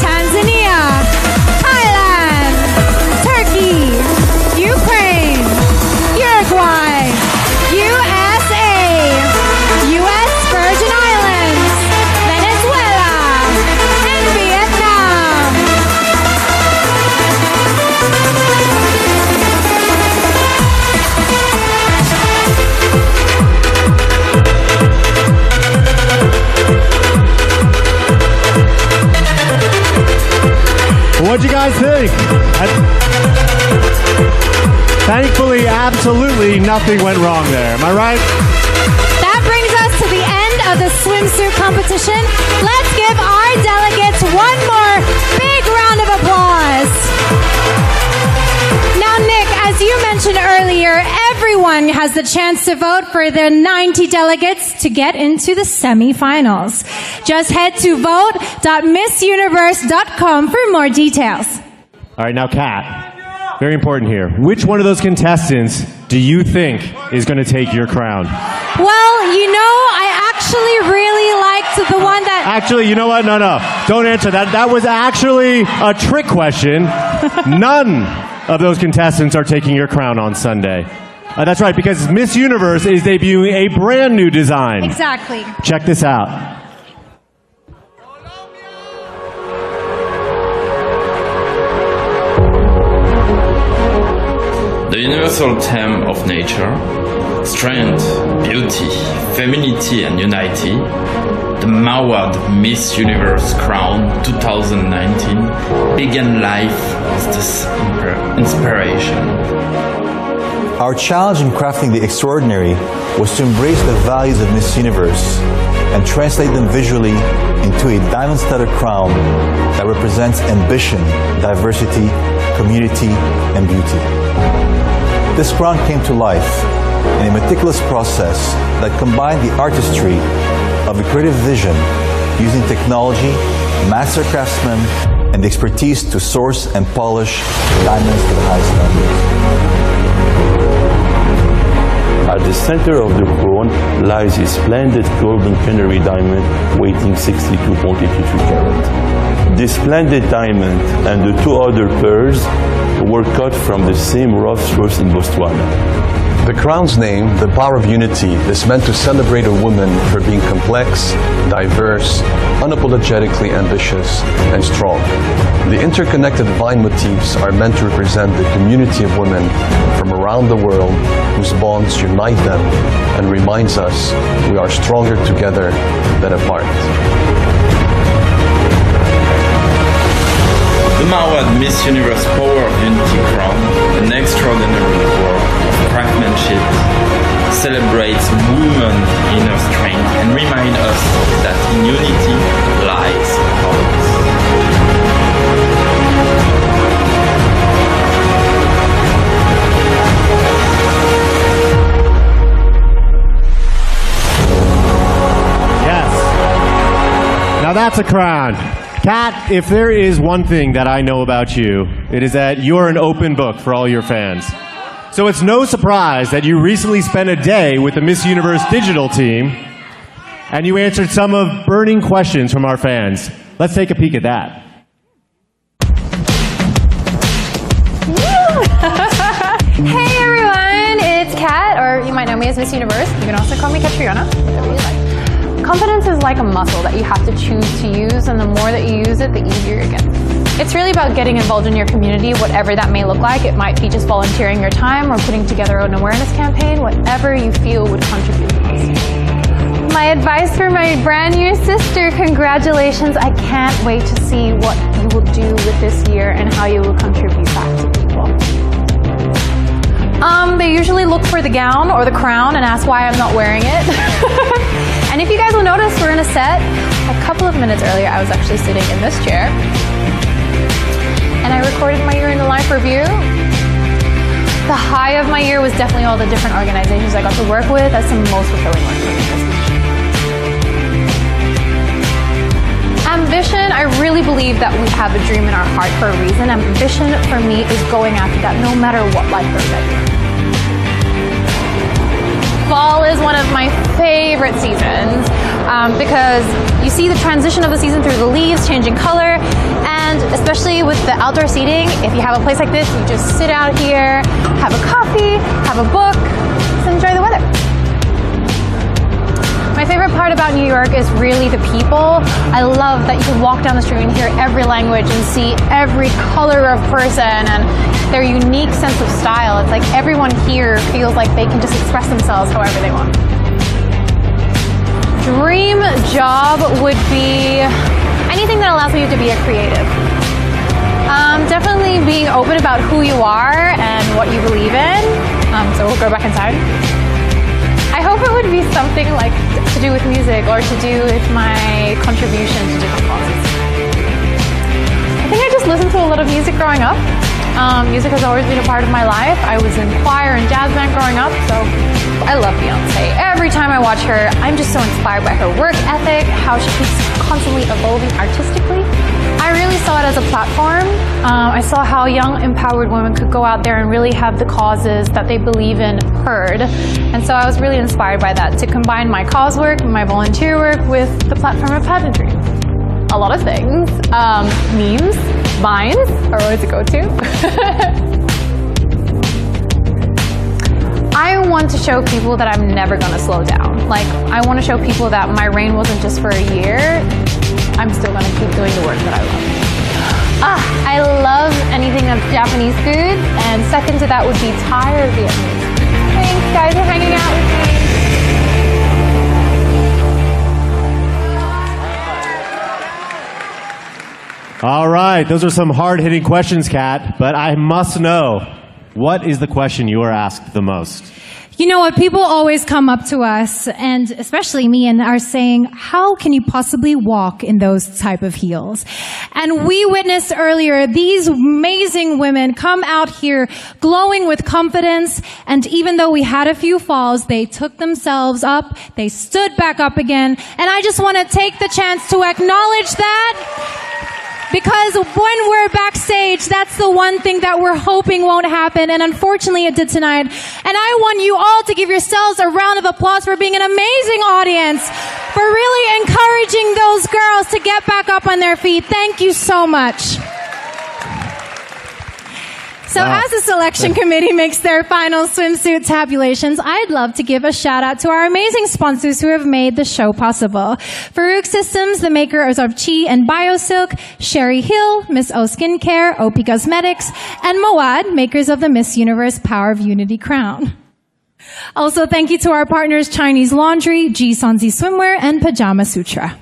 Tanzania, Thailand, Turkey, Ukraine, Uruguay, USA, U.S. Virgin Islands, Venezuela, and Vietnam. What'd you guys think? Thankfully, absolutely nothing went wrong there. Am I right? That brings us to the end of the swimsuit competition. Let's give our delegates one more big round of applause. Now, Nick, as you mentioned earlier, everyone has the chance to vote for the 90 delegates to get into the semifinals. Just head to vote.missuniverse.com for more details. All right, now, Kat, very important here. Which one of those contestants do you think is going to take your crown? Well, you know, I actually really liked the one that... Actually, you know what? No. Don't answer that. That was actually a trick question. None of those contestants are taking your crown on Sunday. That's right, because Miss Universe is debuting a brand new design. Exactly. Check this out. The universal theme of nature, strength, beauty, femininity and unity, the Mawad Miss Universe Crown 2019 began life with this inspiration. Our challenge in crafting the extraordinary was to embrace the values of Miss Universe and translate them visually into a diamond-studded crown that represents ambition, diversity, community, and beauty. This crown came to life in a meticulous process that combined the artistry of a creative vision using technology, master craftsmen, and the expertise to source and polish diamonds to the highest standards. At the center of the crown lies a splendid golden canary diamond weighing 62.82 carat. This splendid diamond and the 2 other pairs were cut from the same rough source in Botswana. The crown's name, The Power of Unity, is meant to celebrate a woman for being complex, diverse, unapologetically ambitious, and strong. The interconnected vine motifs are meant to represent the community of women from around the world whose bonds unite them and reminds us we are stronger together than apart. The Marwad Miss Universe Power of Unity crown, an extraordinary work of craftsmanship, celebrates women's inner strength and reminds us that in unity lies Yes. Now that's a crown. Kat, if there is one thing that I know about you, it is that you're an open book for all your fans. So it's no surprise that you recently spent a day with the Miss Universe digital team, and you answered some of burning questions from our fans. Let's take a peek at that. Hey everyone, it's Kat, or you might know me as Miss Universe. You can also call me Katriona, whatever you like. Confidence is like a muscle that you have to choose to use, and the more that you use it, the easier it gets. It's really about getting involved in your community, whatever that may look like. It might be just volunteering your time or putting together an awareness campaign, whatever you feel would contribute the most. My advice for my brand new sister, congratulations. I can't wait to see what you will do with this year and how you will contribute back to people. They usually look for the gown or the crown and ask why I'm not wearing it. And if you guys will notice, we're in a set. A couple of minutes earlier, I was actually sitting in this chair. And I recorded my year in the life review. The high of my year was definitely all the different organizations I got to work with. That's the most fulfilling work for me this week. Ambition, I really believe that we have a dream in our heart for a reason. Ambition for me is going after that no matter what life throws at you. Fall is one of my favorite seasons because you see the transition of the season through the leaves changing color, and especially with the outdoor seating, if you have a place like this, you just sit out here, have a coffee, have a book, just enjoy the weather. My favorite part about New York is really the people. I love that you can walk down the street and hear every language and see every color of person and their unique sense of style. It's like everyone here feels like they can just express themselves however they want. Dream job would be anything that allows me to be a creative. Definitely being open about who you are and what you believe in. So we'll go back inside. I hope it would be something like to do with music or to do with my contribution to different causes. I think I just listened to a lot of music growing up. Music has always been a part of my life. I was in choir and jazz band growing up, so I love Beyonce. Every time I watch her, I'm just so inspired by her work ethic, how she keeps constantly evolving artistically. I really saw it as a platform. I saw how young, empowered women could go out there and really have the causes that they believe in heard. And so I was really inspired by that, to combine my cause work, my volunteer work with the platform of pageantry. A lot of things. Memes, vines are always a go-to. I want to show people that I'm never going to slow down. Like, I want to show people that my reign wasn't just for a year. I'm still going to keep doing the work that I love. I love anything of Japanese food, and second to that would be Thai or Vietnamese. Thanks, guys, for hanging out with me. All right, those are some hard-hitting questions, Kat, but I must know, what is the question you are asked the most? You know what? People always come up to us, and especially me, and are saying, how can you possibly walk in those type of heels? And we witnessed earlier these amazing women come out here glowing with confidence, and even though we had a few falls, they took themselves up, they stood back up again, and I just want to take the chance to acknowledge that. Because when we're backstage, that's the one thing that we're hoping won't happen, and unfortunately it did tonight. And I want you all to give yourselves a round of applause for being an amazing audience, for really encouraging those girls to get back up on their feet. Thank you so much. So as the selection committee makes their final swimsuit tabulations, I'd love to give a shout out to our amazing sponsors who have made the show possible. Farouk Systems, the makers of Chi and BioSilk, Sherry Hill, Miss O Skincare, OP Cosmetics, and Moad, makers of the Miss Universe Power of Unity crown. Also, thank you to our partners Chinese Laundry, G Sanzi Swimwear, and Pajama Sutra.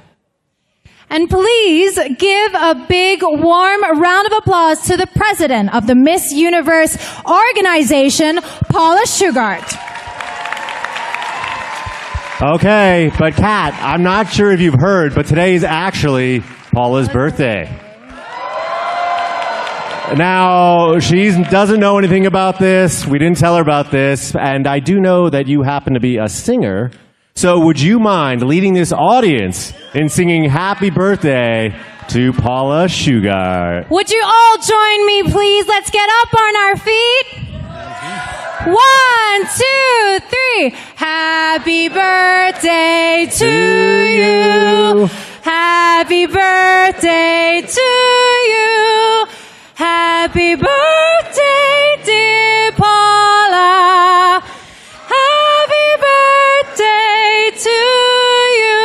And please give a big, warm round of applause to the president of the Miss Universe organization, Paula Shugart. Okay, but Kat, I'm not sure if you've heard, but today is actually Paula's birthday. Now, she doesn't know anything about this. We didn't tell her about this. And I do know that you happen to be a singer. So would you mind leading this audience in singing happy birthday to Paula Shugart? Would you all join me, please? Let's get up on our feet. 1, 2, 3. Happy birthday to you. Happy birthday to you. Happy birthday, dear Paula. Happy birthday to you.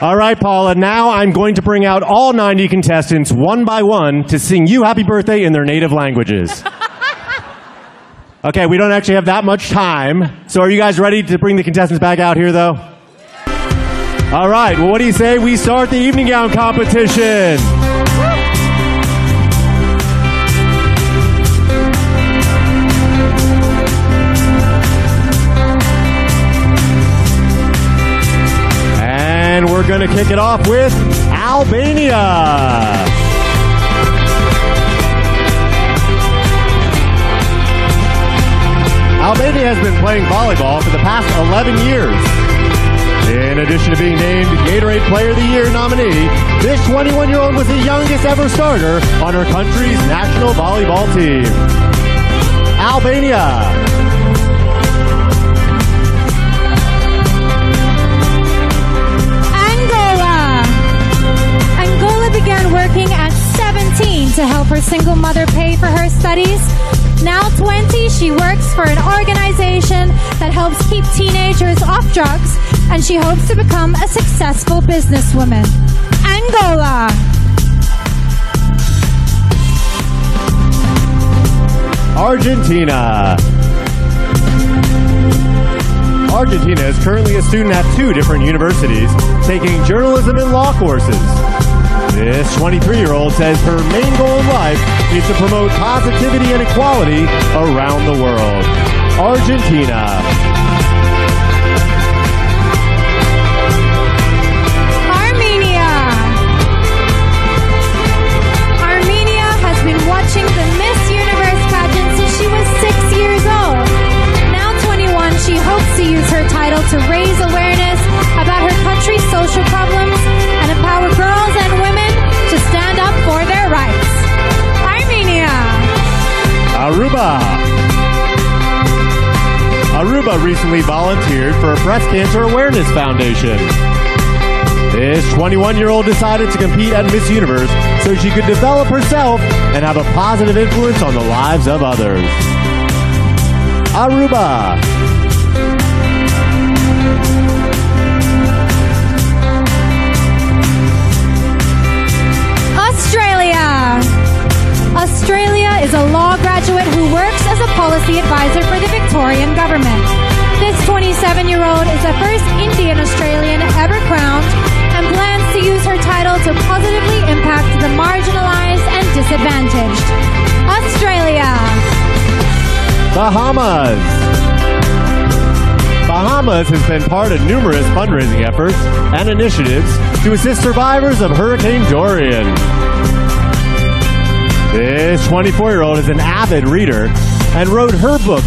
All right, Paula, now I'm going to bring out all 90 contestants one by one to sing you happy birthday in their native languages. Okay, we don't actually have that much time. So are you guys ready to bring the contestants back out here, though? All right, well, what do you say we start the evening gown competition? And we're going to kick it off with Albania. Albania has been playing volleyball for the past 11 years. In addition to being named Gatorade Player of the Year nominee, this 21-year-old was the youngest ever starter on her country's national volleyball team. Albania. Angola began working at 17 to help her single mother pay for her studies. Now 20, she works for an organization that helps keep teenagers off drugs, and she hopes to become a successful businesswoman. Angola. Argentina. Argentina is currently a student at 2 different universities, taking journalism and law courses. This 23-year-old says her main goal in life is to promote positivity and equality around the world. Argentina. Armenia has been watching the Miss Universe pageant since she was 6 years old. Now 21, she hopes to use her title to raise awareness about her country's social problems and empower girls and women to stand up for their rights. Armenia. Aruba. Aruba recently volunteered for a breast cancer awareness foundation. This 21-year-old decided to compete at Miss Universe so she could develop herself and have a positive influence on the lives of others. Aruba. Australia is a law graduate who works as a policy advisor for the Victorian government. This 27-year-old is the first Indian Australian ever crowned and plans to use her title to positively impact the marginalized and disadvantaged. Australia. Bahamas. Bahamas has been part of numerous fundraising efforts and initiatives to assist survivors of Hurricane Dorian. This 24-year-old is an avid reader and wrote her book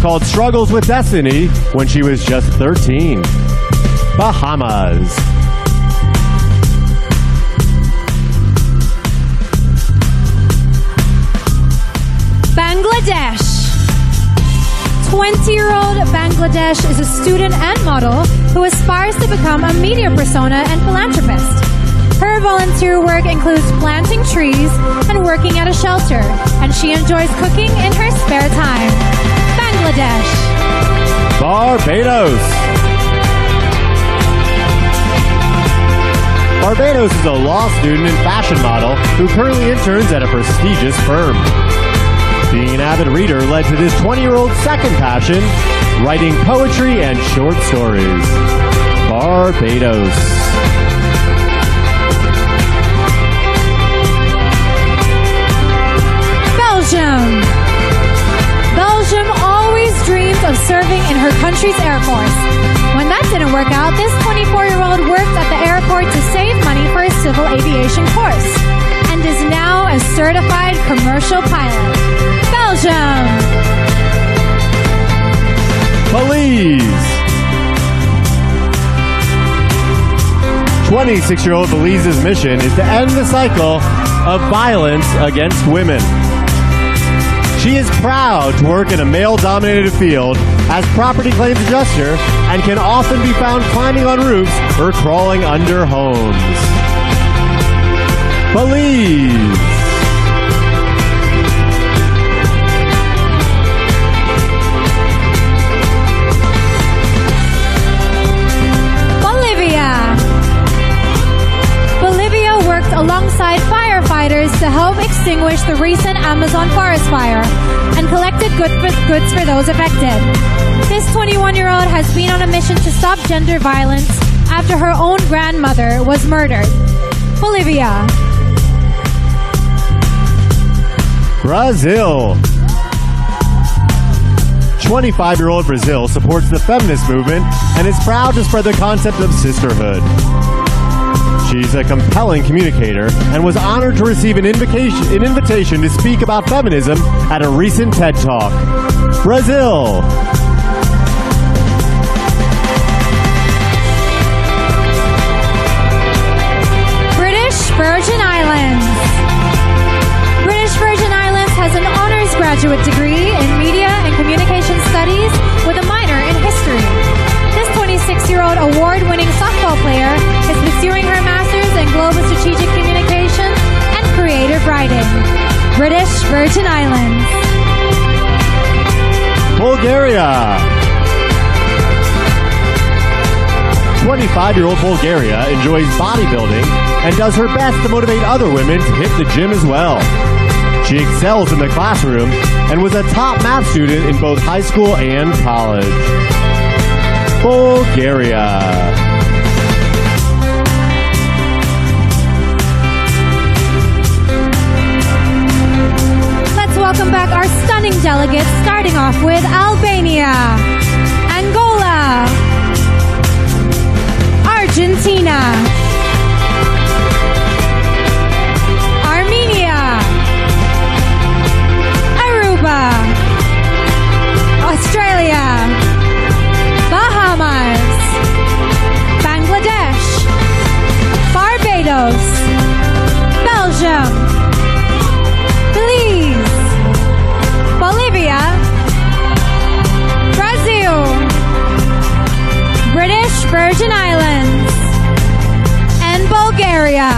called Struggles with Destiny when she was just 13. Bahamas. Bangladesh. 20-year-old Bangladesh is a student and model who aspires to become a media persona and philanthropist. Her volunteer work includes planting trees and working at a shelter, and she enjoys cooking in her spare time. Bangladesh. Barbados. Barbados is a law student and fashion model who currently interns at a prestigious firm. Being an avid reader led to this 20-year-old's second passion, writing poetry and short stories. Barbados. Belgium. Belgium always dreamed of serving in her country's Air Force. When that didn't work out, this 24-year-old worked at the airport to save money for a civil aviation course and is now a certified commercial pilot. Belgium. Belize. 26-year-old Belize's mission is to end the cycle of violence against women. She is proud to work in a male-dominated field as property claims adjuster and can often be found climbing on roofs or crawling under homes. Belize. Alongside firefighters to help extinguish the recent Amazon forest fire and collected goods for those affected. This 21-year-old has been on a mission to stop gender violence after her own grandmother was murdered. Bolivia. Brazil. 25-year-old Brazil supports the feminist movement and is proud to spread the concept of sisterhood. She's a compelling communicator and was honored to receive an invitation to speak about feminism at a recent TED Talk. Brazil. British Virgin Islands. British Virgin Islands has an honors graduate degree in media and communication studies with a minor in history. This 26-year-old award-winning softball player is pursuing her master's in global strategic communication and creative writing. British Virgin Islands. Bulgaria. 25-year-old Bulgaria enjoys bodybuilding and does her best to motivate other women to hit the gym as well. She excels in the classroom and was a top math student in both high school and college. Bulgaria. Let's welcome back our stunning delegates, starting off with Albania, Angola, Argentina, Armenia, Aruba, Australia, Bahamas, Bangladesh, Barbados, Belgium, Belize, Bolivia, Brazil, British Virgin Islands, and Bulgaria.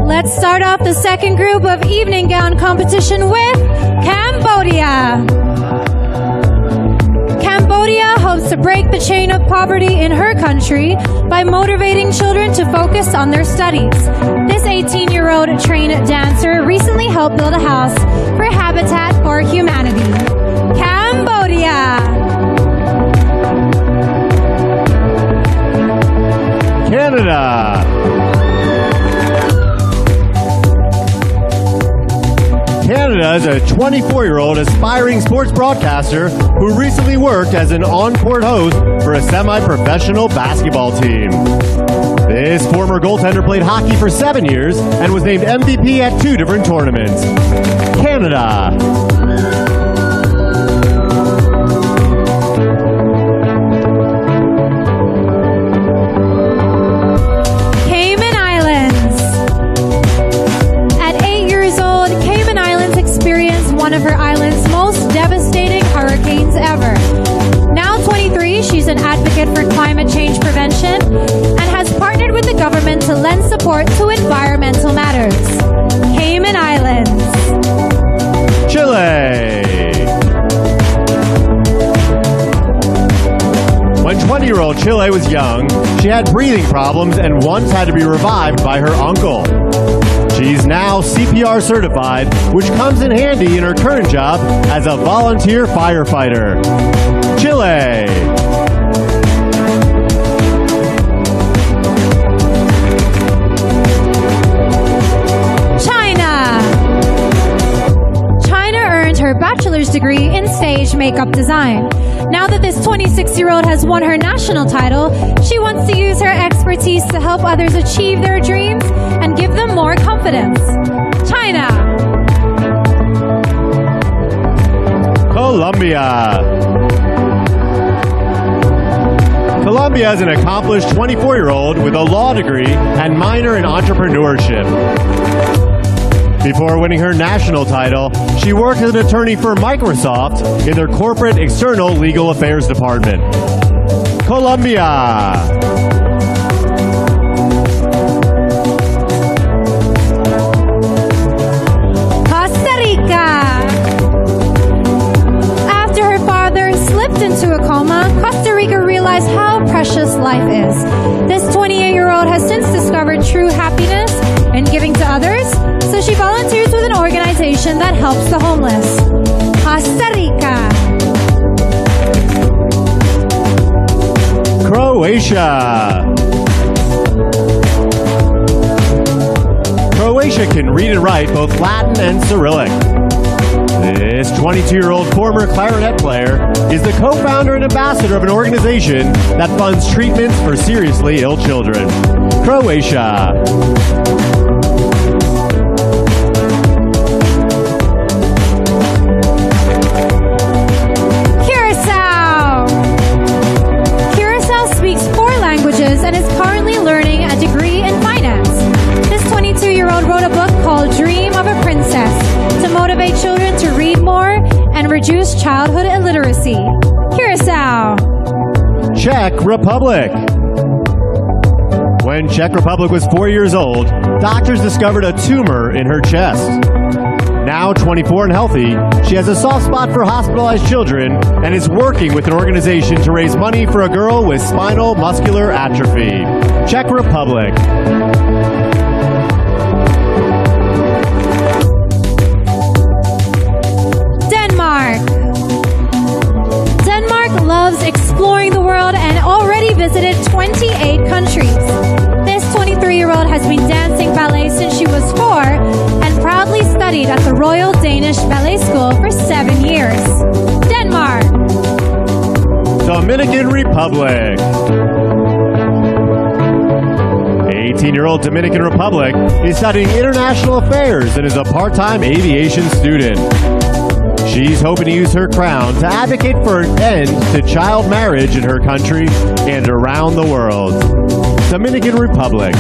Let's start off the second group of evening gown competition with Cambodia. Cambodia hopes to break the chain of poverty in her country by motivating children to focus on their studies. This 18-year-old trained dancer recently helped build a house for Habitat for Humanity. Cambodia. Canada. Canada is a 24-year-old aspiring sports broadcaster who recently worked as an on-court host for a semi-professional basketball team. This former goaltender played hockey for 7 years and was named MVP at 2 different tournaments. Canada. support to environmental matters. Cayman Islands. Chile. When 20-year-old Chile was young, she had breathing problems and once had to be revived by her uncle. She's now CPR certified, which comes in handy in her current job as a volunteer firefighter. Chile. Her bachelor's degree in stage makeup design. Now that this 26-year-old has won her national title, she wants to use her expertise to help others achieve their dreams and give them more confidence. China. Colombia. Colombia is an accomplished 24-year-old with a law degree and minor in entrepreneurship. Before winning her national title, she worked as an attorney for Microsoft in their corporate external legal affairs department. Colombia. Costa Rica. After her father slipped into a coma, Costa Rica realized how precious life is. This 28-year-old has since discovered true happiness in giving to others, so she volunteers with an organization that helps the homeless. Costa Rica. Croatia. Croatia can read and write both Latin and Cyrillic. This 22-year-old former clarinet player is the co-founder and ambassador of an organization that funds treatments for seriously ill children. Croatia. And is currently learning a degree in finance. This 22-year-old wrote a book called Dream of a Princess to motivate children to read more and reduce childhood illiteracy. Curacao. Czech Republic. When Czech Republic was 4 years old, doctors discovered a tumor in her chest. Now 24 and healthy, she has a soft spot for hospitalized children and is working with an organization to raise money for a girl with spinal muscular atrophy. Czech Republic. Denmark. Denmark loves exploring the world and already visited 28 countries. This 23-year-old has been dancing ballet since she was 4 and proudly studied at the Royal Danish Ballet School for 7 years. Denmark. Dominican Republic. 18-year-old Dominican Republic is studying international affairs and is a part-time aviation student. She's hoping to use her crown to advocate for an end to child marriage in her country and around the world. Dominican Republic.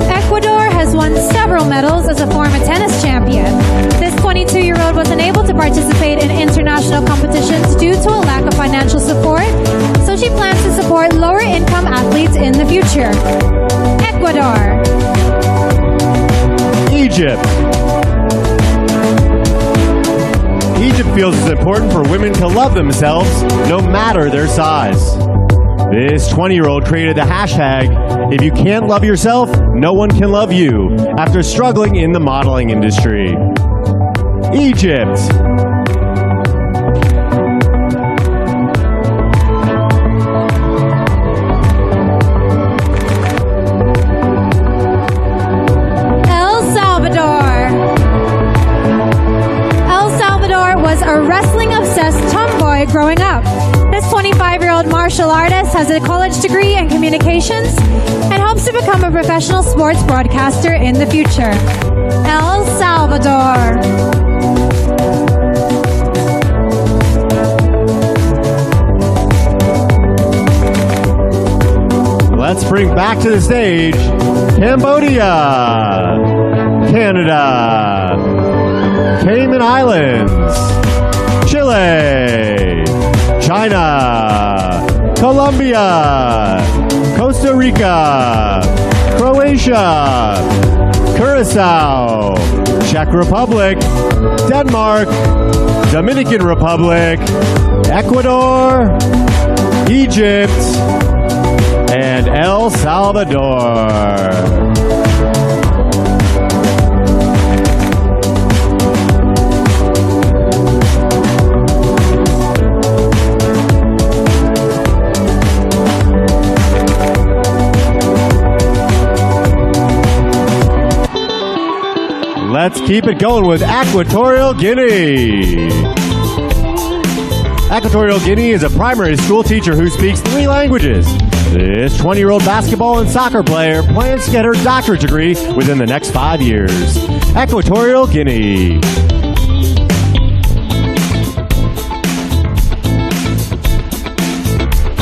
Ecuador has won several medals as a former tennis champion. This 22-year-old was unable to participate in international competitions due to a lack of financial support, so she plans to support lower-income athletes in the future. Ecuador. Egypt. Egypt feels it's important for women to love themselves no matter their size. This 20-year-old created the hashtag, "If you can't love yourself, no one can love you," after struggling in the modeling industry. Egypt. El Salvador. El Salvador was a wrestling-obsessed tomboy growing up. This 25-year-old martial artist has a college degree in communications and hopes to become a professional sports broadcaster in the future. El Salvador. Let's bring back to the stage Cambodia, Canada, Cayman Islands, Chile, China, Colombia, Costa Rica, Croatia, Curacao, Czech Republic, Denmark, Dominican Republic, Ecuador, Egypt, and El Salvador. Let's keep it going with Equatorial Guinea. Equatorial Guinea is a primary school teacher who speaks 3 languages. This 20-year-old basketball and soccer player plans to get her doctorate degree within the next 5 years. Equatorial Guinea.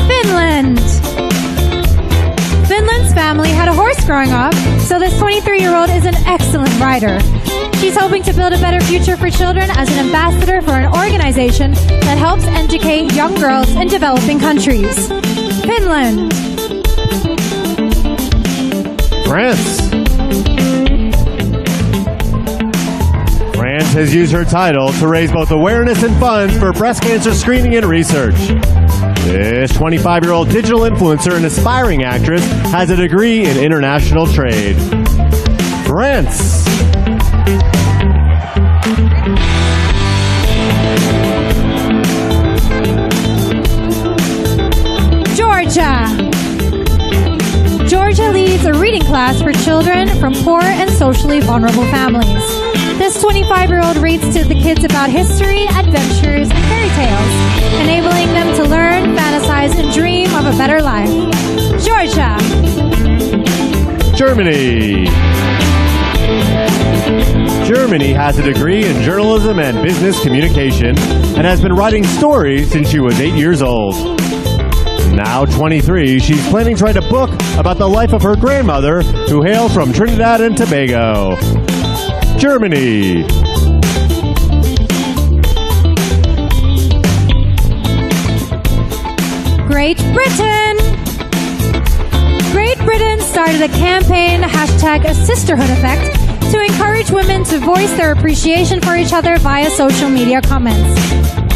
Finland. Finland's family had a horse growing up, so this 23-year-old is an excellent rider. She's hoping to build a better future for children as an ambassador for an organization that helps educate young girls in developing countries. Finland. France. France has used her title to raise both awareness and funds for breast cancer screening and research. This 25-year-old digital influencer and aspiring actress has a degree in international trade. France. Georgia. Georgia leads a reading class for children from poor and socially vulnerable families. This 25-year-old reads to the kids about history, adventures, and fairy tales, enabling them to learn, fantasize, and dream of a better life. Georgia. Germany. Germany has a degree in journalism and business communication and has been writing stories since she was 8 years old. Now 23, she's planning to write a book about the life of her grandmother, who hailed from Trinidad and Tobago. Germany. Great Britain. Great Britain started a campaign, hashtag a sisterhood effect, to encourage women to voice their appreciation for each other via social media comments.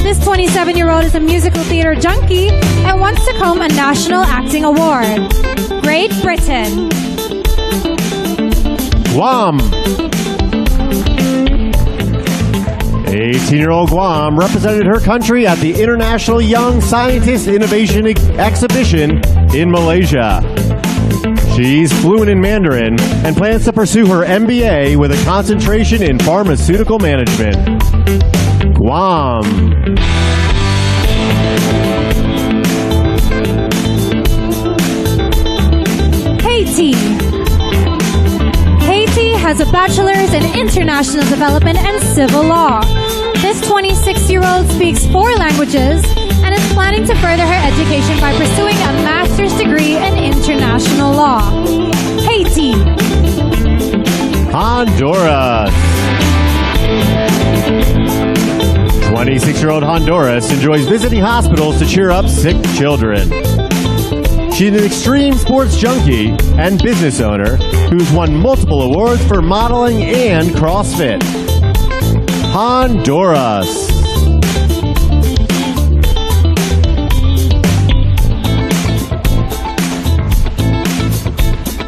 This 27-year-old is a musical theater junkie and wants to claim a National Acting Award. Great Britain. Guam. 18-year-old Guam represented her country at the International Young Scientist Innovation Exhibition in Malaysia. She's fluent in Mandarin and plans to pursue her MBA with a concentration in pharmaceutical management. Guam. Haiti. Haiti has a bachelor's in international development and civil law. This 26-year-old speaks 4 languages and is planning to further her education by pursuing a master's degree in international law. Haiti. Honduras. 26-year-old Honduras enjoys visiting hospitals to cheer up sick children. She's an extreme sports junkie and business owner who's won multiple awards for modeling and CrossFit. Honduras.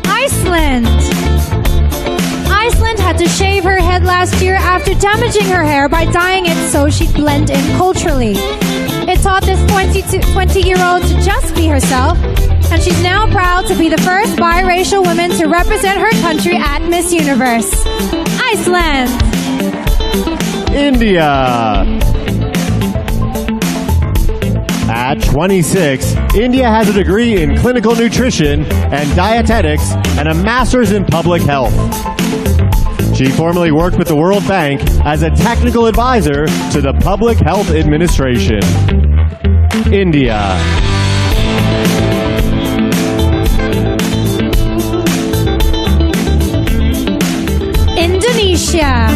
Iceland. Iceland had to shave her head last year after damaging her hair by dyeing it so she'd blend in culturally. It taught this 20-year-old to just be herself, and she's now proud to be the first biracial woman to represent her country at Miss Universe. Iceland. India. At 26, India has a degree in clinical nutrition and dietetics and a master's in public health. She formerly worked with the World Bank as a technical advisor to the Public Health Administration. India. Indonesia.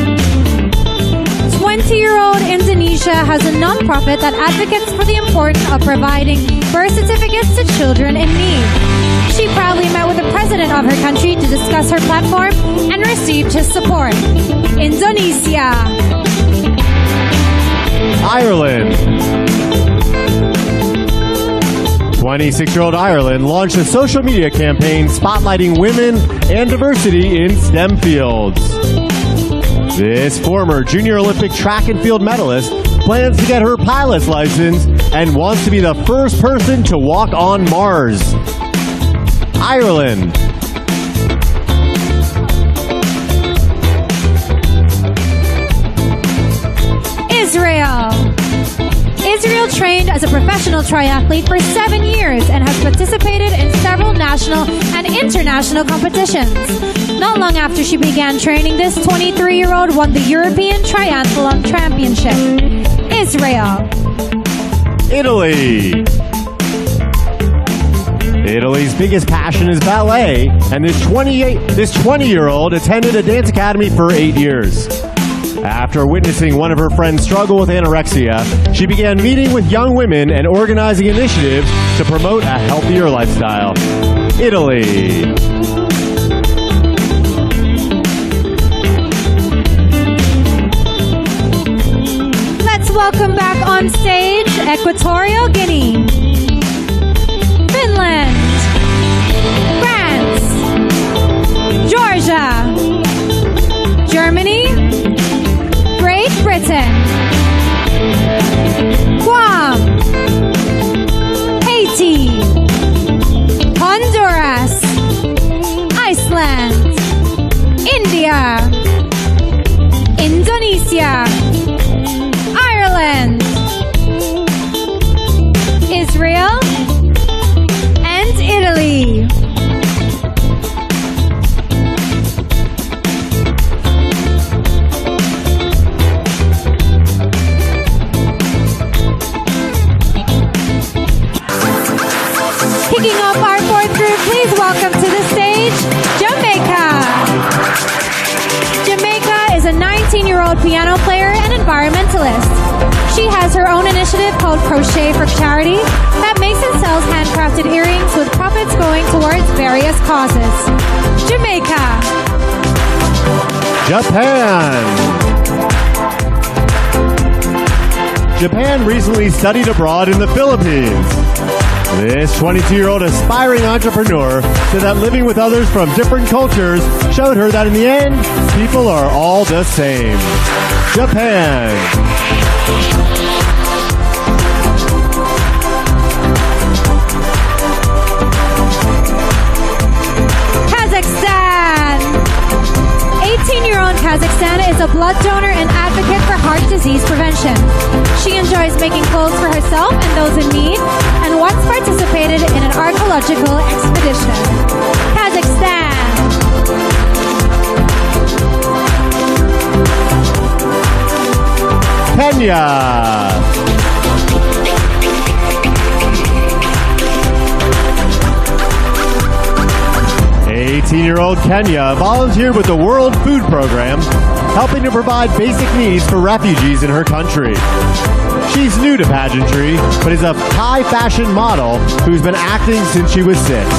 20-year-old Indonesian Indonesia has a nonprofit that advocates for the importance of providing birth certificates to children in need. She proudly met with the president of her country to discuss her platform and received his support. Indonesia. Ireland. 26-year-old Ireland launched a social media campaign spotlighting women and diversity in STEM fields. This former Junior Olympic track and field medalist plans to get her pilot's license and wants to be the first person to walk on Mars. Ireland. Israel. Israel trained as a professional triathlete for 7 years and has participated in several national and international competitions. Not long after she began training, this 23-year-old won the European Triathlon Championship. Israel. Italy. Italy's biggest passion is ballet, and this 20-year-old attended a dance academy for 8 years. After witnessing one of her friends struggle with anorexia, she began meeting with young women and organizing initiatives to promote a healthier lifestyle. Italy. Let's welcome back on stage Equatorial Guinea, Finland, France, Georgia, Germany, Great Britain, Guam, Haiti, Honduras, Iceland, India, Indonesia, Ireland, Israel, and Italy. Kicking off our fourth group, please welcome to the stage, Jamaica. Jamaica is a 19-year-old piano player and environmentalist. She has her own initiative called Crochet for Charity that makes and sells handcrafted earrings with profits going towards various causes. Jamaica. Japan. Japan recently studied abroad in the Philippines. This 22-year-old aspiring entrepreneur said that living with others from different cultures showed her that in the end, people are all the same. Japan. Kazakhstan. 18-year-old Kazakhstan is a blood donor and advocate for heart disease prevention. She enjoys making clothes for herself and those in need, and once participated in an archaeological expedition. Kazakhstan. Kenya. 18-year-old Kenya volunteered with the World Food Program, helping to provide basic needs for refugees in her country. She's new to pageantry, but is a high fashion model who's been acting since she was 6.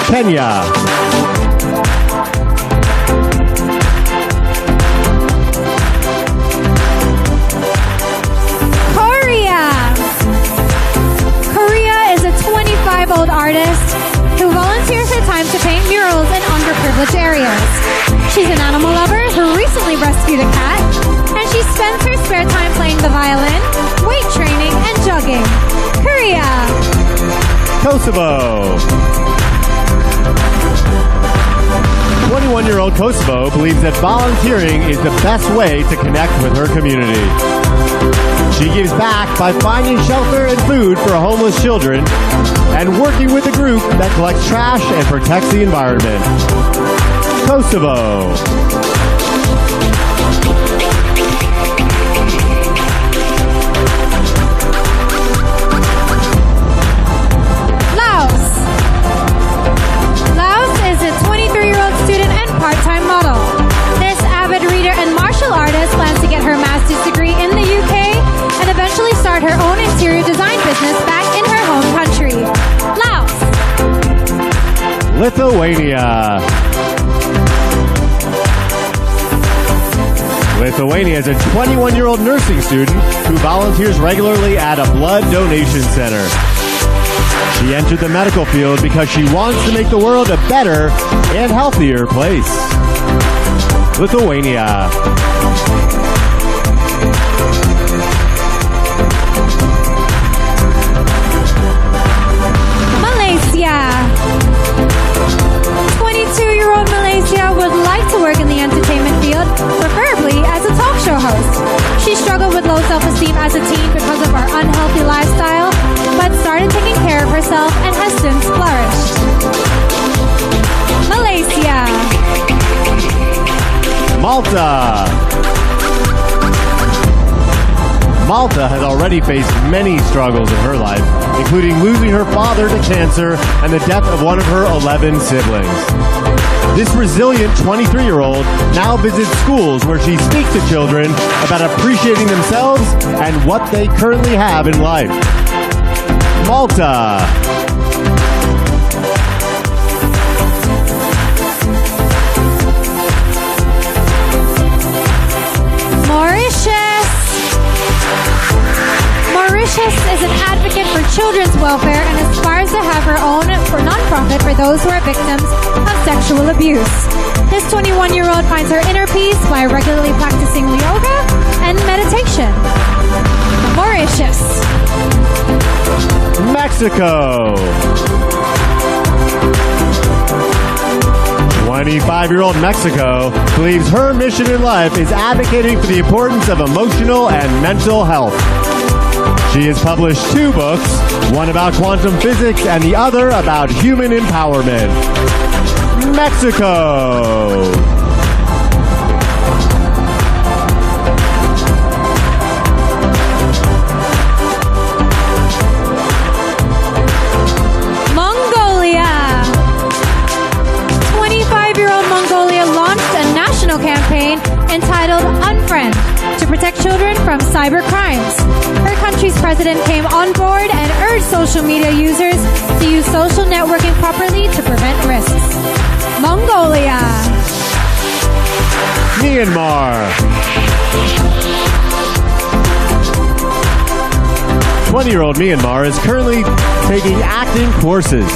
Kenya. Korea is a 25-year-old artist who volunteers her time to paint murals in underprivileged areas. She's an animal lover who recently rescued a cat, and she spends her spare time playing the violin, weight training, and jogging. Korea. Kosovo. 21-year-old Kosovo believes that volunteering is the best way to connect with her community. She gives back by finding shelter and food for homeless children and working with a group that collects trash and protects the environment. Kosovo. Laos is a 23-year-old student and part-time model. This avid reader and martial artist plans to get her master's degree in the UK Lithuania. Lithuania is a 21-year-old nursing student who volunteers regularly at a blood donation center. She entered the medical field because she wants to make the world a better and healthier place. Lithuania. Malaysia. 22-year-old Malaysia would like to work in the entertainment field, preferably as a talk show host. She struggled with low self-esteem as a teen because of her unhealthy lifestyle, but started taking care of herself and has since flourished. Malaysia. Malta. Malta has already faced many struggles in her life, including losing her father to cancer and the death of one of her 11 siblings. This resilient 23-year-old now visits schools where she speaks to children about appreciating themselves and what they currently have in life. Malta. Mauritius is an advocate for children's welfare and aspires to have her own nonprofit for those who are victims of sexual abuse. This 21-year-old finds her inner peace by regularly practicing yoga and meditation. Mauritius. Mexico. 25-year-old Mexico believes her mission in life is advocating for the importance of emotional and mental health. She has published 2 books, one about quantum physics and the other about human empowerment. Mexico. Mongolia. 25-year-old Mongolia launched a national campaign entitled Unfriend to protect children from cyber crimes. Her country's president came on board and urged social media users to use social networking properly to prevent risks. Mongolia. Myanmar. 20-year-old Myanmar is currently taking acting courses.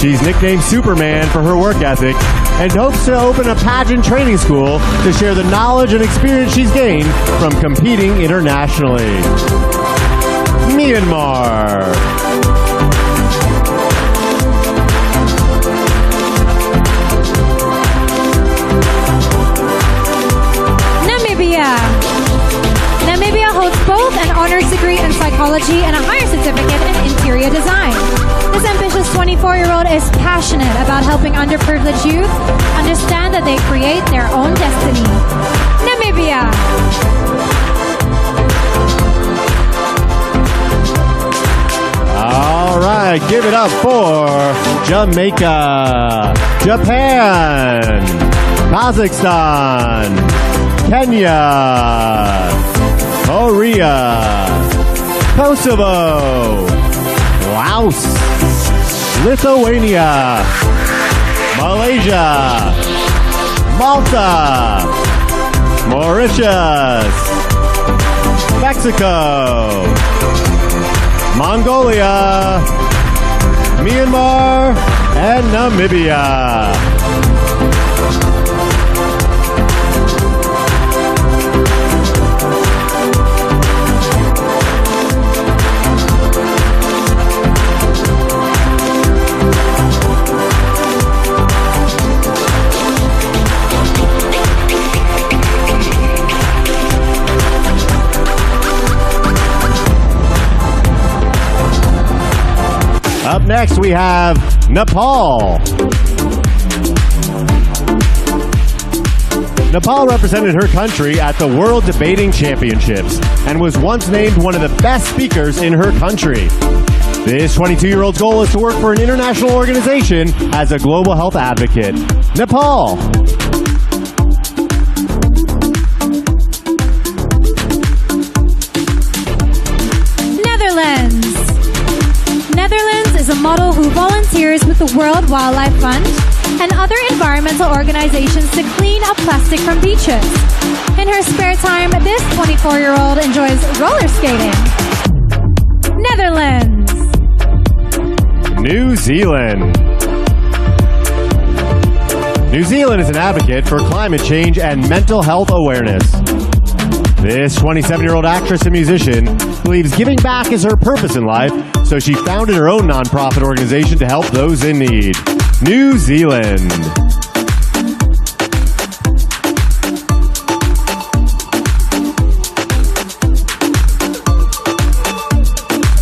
She's nicknamed Superman for her work ethic and hopes to open a pageant training school to share the knowledge and experience she's gained from competing internationally. Myanmar. Namibia. Namibia holds both an honors degree in psychology and a higher certificate in interior design. This ambitious 24-year-old is passionate about helping underprivileged youth understand that they create their own destiny. Namibia. All right, give it up for Jamaica, Japan, Kazakhstan, Kenya, Korea, Kosovo, Laos, Lithuania, Malaysia, Malta, Mauritius, Mexico, Mongolia, Myanmar, and Namibia. Up next, we have Nepal. Nepal represented her country at the World Debating Championships and was once named one of the best speakers in her country. This 22-year-old's goal is to work for an international organization as a global health advocate. Nepal. Netherlands is a model who who volunteers with the World Wildlife Fund and other environmental organizations to clean up plastic from beaches. In her spare time, this 24-year-old enjoys roller skating. Netherlands. New Zealand. New Zealand is an advocate for climate change and mental health awareness. This 27-year-old actress and musician believes giving back is her purpose in life, so she founded her own nonprofit organization to help those in need. New Zealand.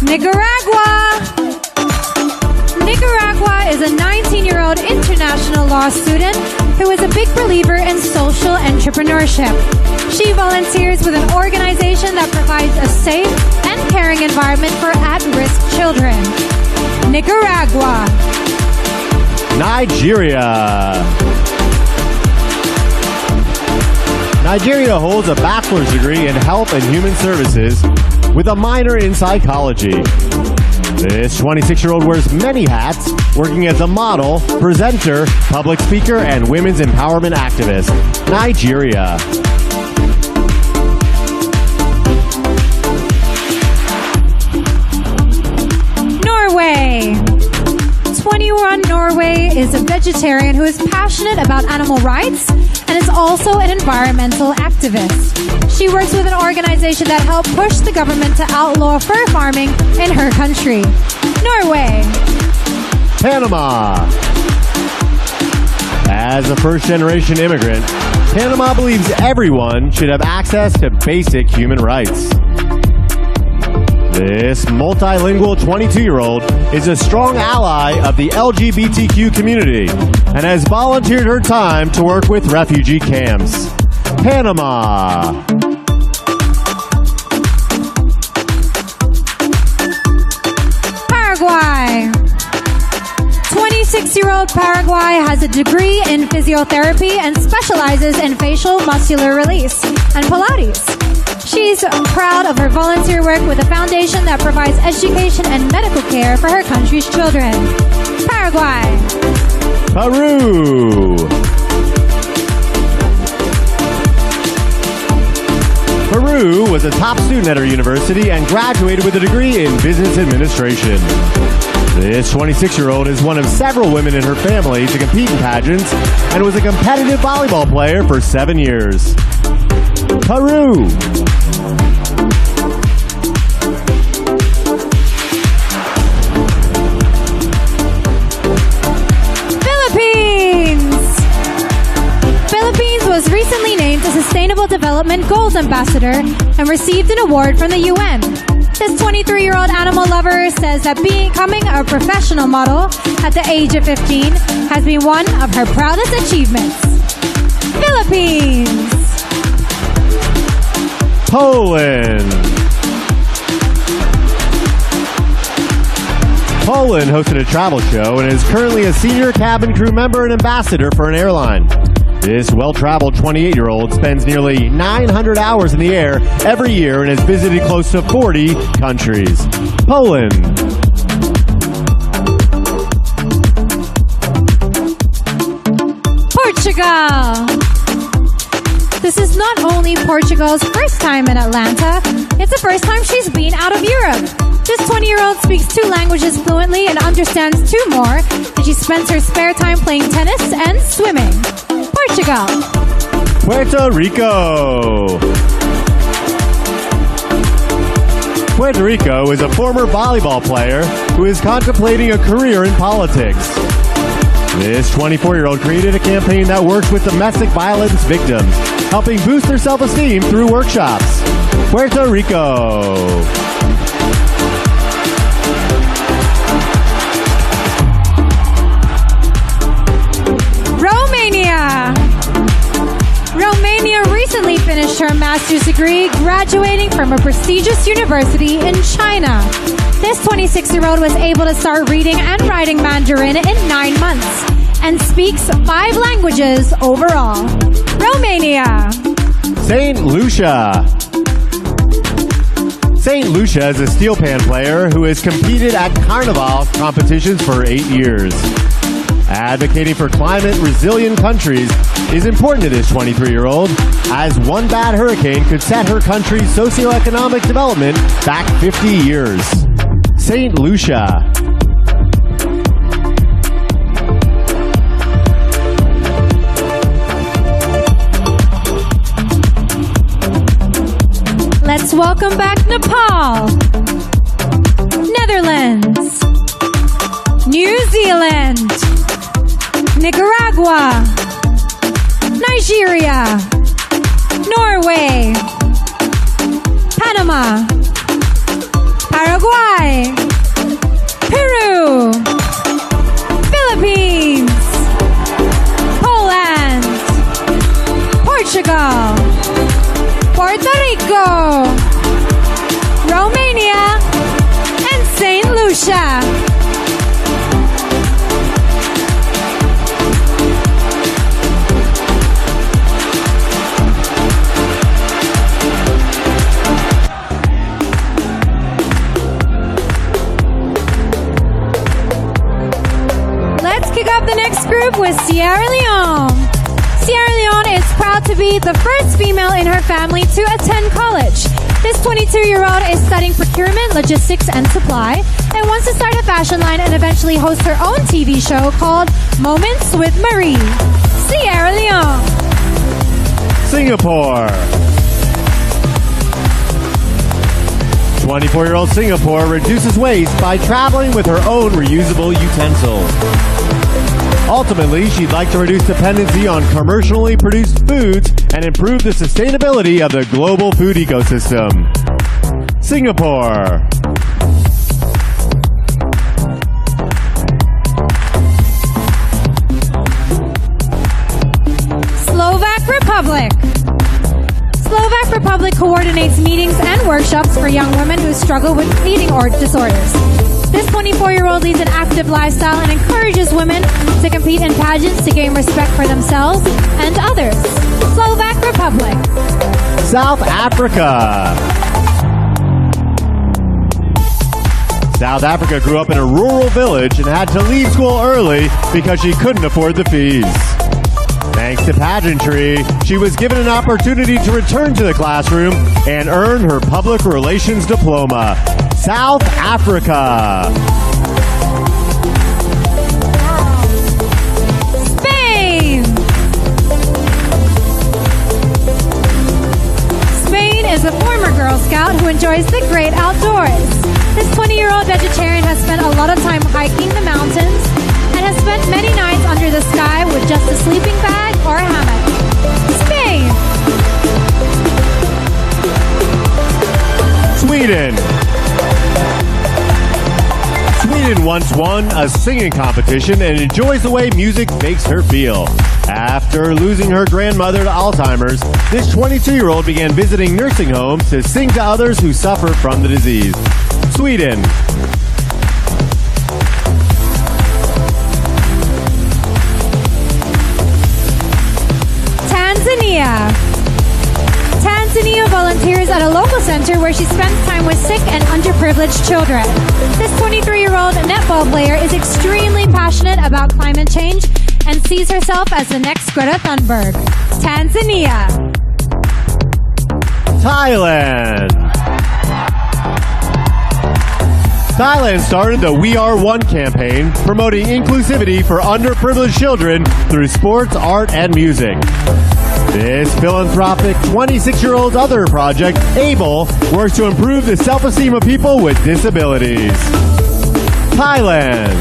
Nicaragua. Nicaragua is a 19-year-old international law student who is a big believer in social entrepreneurship. She volunteers with an organization that provides a safe and caring environment for at-risk children. Nicaragua. Nigeria. Nigeria holds a bachelor's degree in health and human services with a minor in psychology. This 26-year-old wears many hats, working as a model, presenter, public speaker, and women's empowerment activist. Nigeria. Norway. 21 Norway is a vegetarian who is passionate about animal rights and is also an environmental activist. She works with an organization that helped push the government to outlaw fur farming in her country. Norway. Panama. As a first-generation immigrant, Panama believes everyone should have access to basic human rights. This multilingual 22-year-old is a strong ally of the LGBTQ community and has volunteered her time to work with refugee camps. Panama. Paraguay. 26-year-old Paraguay has a degree in physiotherapy and specializes in facial muscular release and Pilates. She's proud of her volunteer work with a foundation that provides education and medical care for her country's children. Paraguay. Peru. Peru was a top student at her university and graduated with a degree in business administration. This 26-year-old is one of several women in her family to compete in pageants and was a competitive volleyball player for 7 years. Peru. Philippines was recently named a Sustainable Development Goals Ambassador and received an award from the UN. This 23-year-old animal lover says that becoming a professional model at the age of 15 has been one of her proudest achievements. Philippines. Poland. Poland hosted a travel show and is currently a senior cabin crew member and ambassador for an airline. This well-traveled 28-year-old spends nearly 900 hours in the air every year and has visited close to 40 countries. Poland. Portugal. This is not only Portugal's first time in Atlanta, it's the first time she's been out of Europe. This 20-year-old speaks 2 languages fluently and understands 2 more, and she spends her spare time playing tennis and swimming. Portugal. Puerto Rico. Puerto Rico is a former volleyball player who is contemplating a career in politics. This 24-year-old created a campaign that works with domestic violence victims, helping boost their self-esteem through workshops. Puerto Rico. Romania recently finished her master's degree, graduating from a prestigious university in China. This 26-year-old was able to start reading and writing Mandarin in 9 months and speaks 5 languages overall. Romania. St. Lucia. St. Lucia is a steel pan player who has competed at Carnival competitions for 8 years. Advocating for climate-resilient countries is important to this 23-year-old, as one bad hurricane could set her country's socioeconomic development back 50 years. St. Lucia. Let's welcome back Nepal, Netherlands, New Zealand, Nicaragua, Nigeria, Norway, Panama, Paraguay, Peru, Philippines, Poland, Portugal, Puerto Rico, Romania, and St. Lucia. Let's kick off the next group with Sierra Leone. Sierra Leone is proud to be the first female in her family to attend college. This 22-year-old is studying procurement, logistics, and supply, and wants to start a fashion line and eventually host her own TV show called Moments with Marie. Sierra Leone. Singapore. 24-year-old Singapore reduces waste by traveling with her own reusable utensils. Ultimately, she'd like to reduce dependency on commercially produced foods and improve the sustainability of the global food ecosystem. Singapore. Slovak Republic. Slovak Republic coordinates meetings and workshops for young women who struggle with eating disorders. This 24-year-old leads an active lifestyle and encourages women to compete in pageants to gain respect for themselves and others. Slovak Republic. South Africa. South Africa grew up in a rural village and had to leave school early because she couldn't afford the fees. Thanks to pageantry, she was given an opportunity to return to the classroom and earn her public relations diploma. South Africa. Spain. Spain is a former Girl Scout who enjoys the great outdoors. This 20-year-old vegetarian has spent a lot of time hiking the mountains and has spent many nights under the sky with just a sleeping bag or a hammock. Spain. Sweden. Sweden once won a singing competition and enjoys the way music makes her feel. After losing her grandmother to Alzheimer's, this 22-year-old began visiting nursing homes to sing to others who suffer from the disease. Sweden. Tanzania. Tanzania volunteers at a local center where she spends time with sick and underprivileged children. This 23-year-old netball player is extremely passionate about climate change and sees herself as the next Greta Thunberg. Tanzania. Thailand. Thailand started the We Are One campaign, promoting inclusivity for underprivileged children through sports, art, and music. This philanthropic 26-year-old's other project, ABLE, works to improve the self-esteem of people with disabilities. Thailand.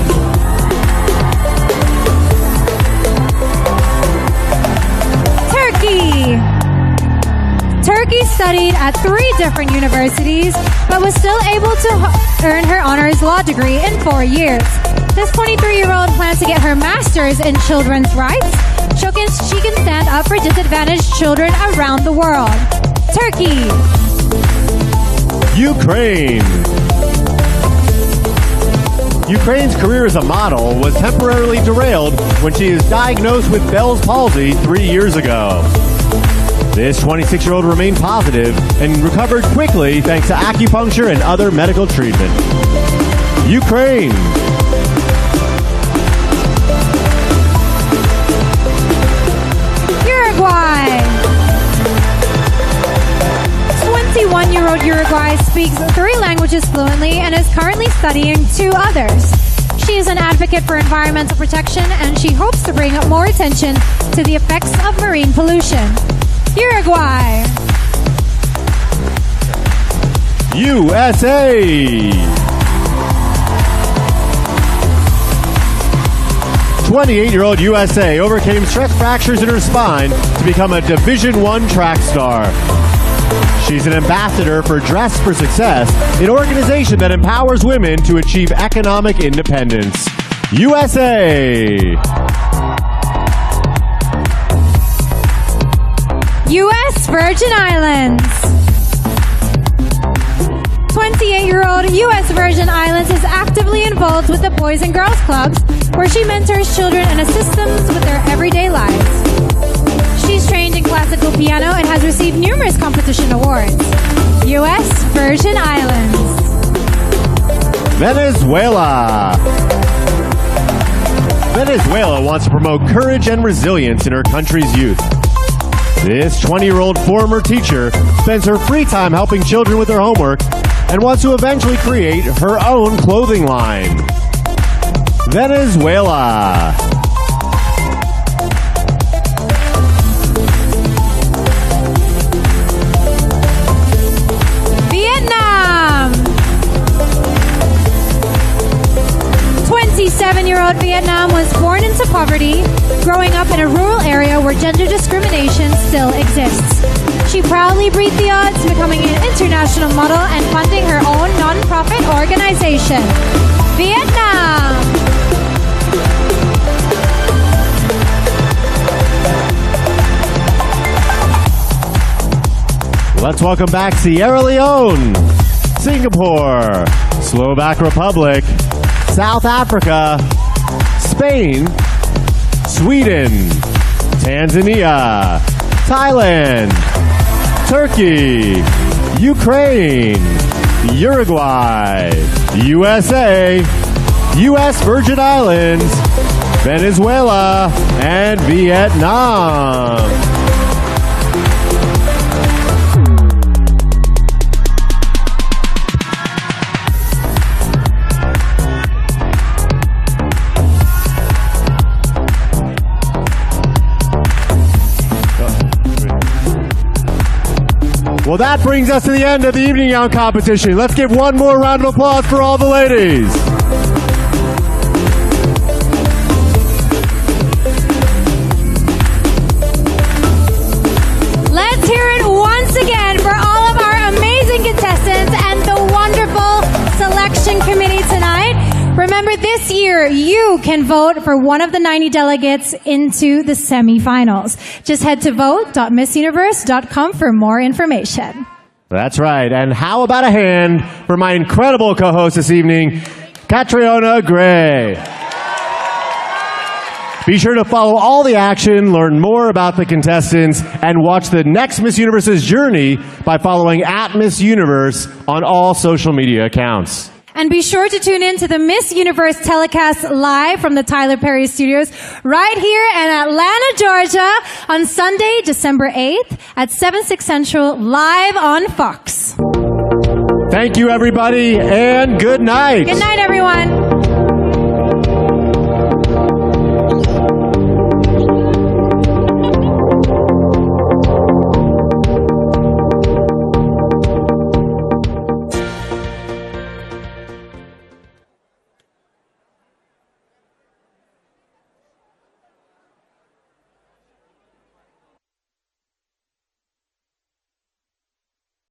Turkey. Turkey studied at 3 different universities, but was still able to earn her honors law degree in 4 years. This 23-year-old plans to get her master's in children's rights. She can stand up for disadvantaged children around the world. Turkey. Ukraine. Ukraine's career as a model was temporarily derailed when she was diagnosed with Bell's palsy 3 years ago. This 26-year-old remained positive and recovered quickly thanks to acupuncture and other medical treatment. Ukraine. Uruguay. 21-year-old Uruguay speaks 3 languages fluently and is currently studying 2 others. She is an advocate for environmental protection and she hopes to bring more attention to the effects of marine pollution. Uruguay. USA. 28-year-old USA overcame stress fractures in her spine to become a Division I track star. She's an ambassador for Dress for Success, an organization that empowers women to achieve economic independence. USA. U.S. Virgin Islands. 28-year-old U.S. Virgin Islands is actively involved with the Boys and Girls Clubs, where she mentors children and assists them with their everyday lives. She's trained in classical piano and has received numerous competition awards. U.S. Virgin Islands. Venezuela. Venezuela wants to promote courage and resilience in her country's youth. This 20-year-old former teacher spends her free time helping children with their homework and wants to eventually create her own clothing line. Venezuela. Vietnam. 27-year-old Vietnam was born into poverty, growing up in a rural area where gender discrimination still exists. She proudly beat the odds, becoming an international model and funding her own non-profit organization. Vietnam. Let's welcome back Sierra Leone, Singapore, Slovak Republic, South Africa, Spain, Sweden, Tanzania, Thailand, Turkey, Ukraine, Uruguay, USA, U.S. Virgin Islands, Venezuela, and Vietnam. Well, that brings us to the end of the evening gown competition. Let's give one more round of applause for all the ladies. Let's hear it once again for all of our amazing contestants and the wonderful selection committee tonight. Remember, this year, you can vote for one of the 90 delegates into the semifinals. Just head to vote.missuniverse.com for more information. That's right. And how about a hand for my incredible co-host this evening, Catriona Gray. Be sure to follow all the action, learn more about the contestants, and watch the next Miss Universe's journey by following @MissUniverse on all social media accounts. And be sure to tune in to the Miss Universe telecast live from the Tyler Perry Studios right here in Atlanta, Georgia on Sunday, December 8th at 7/6 Central, live on Fox. Thank you, everybody, and good night. Good night, everyone.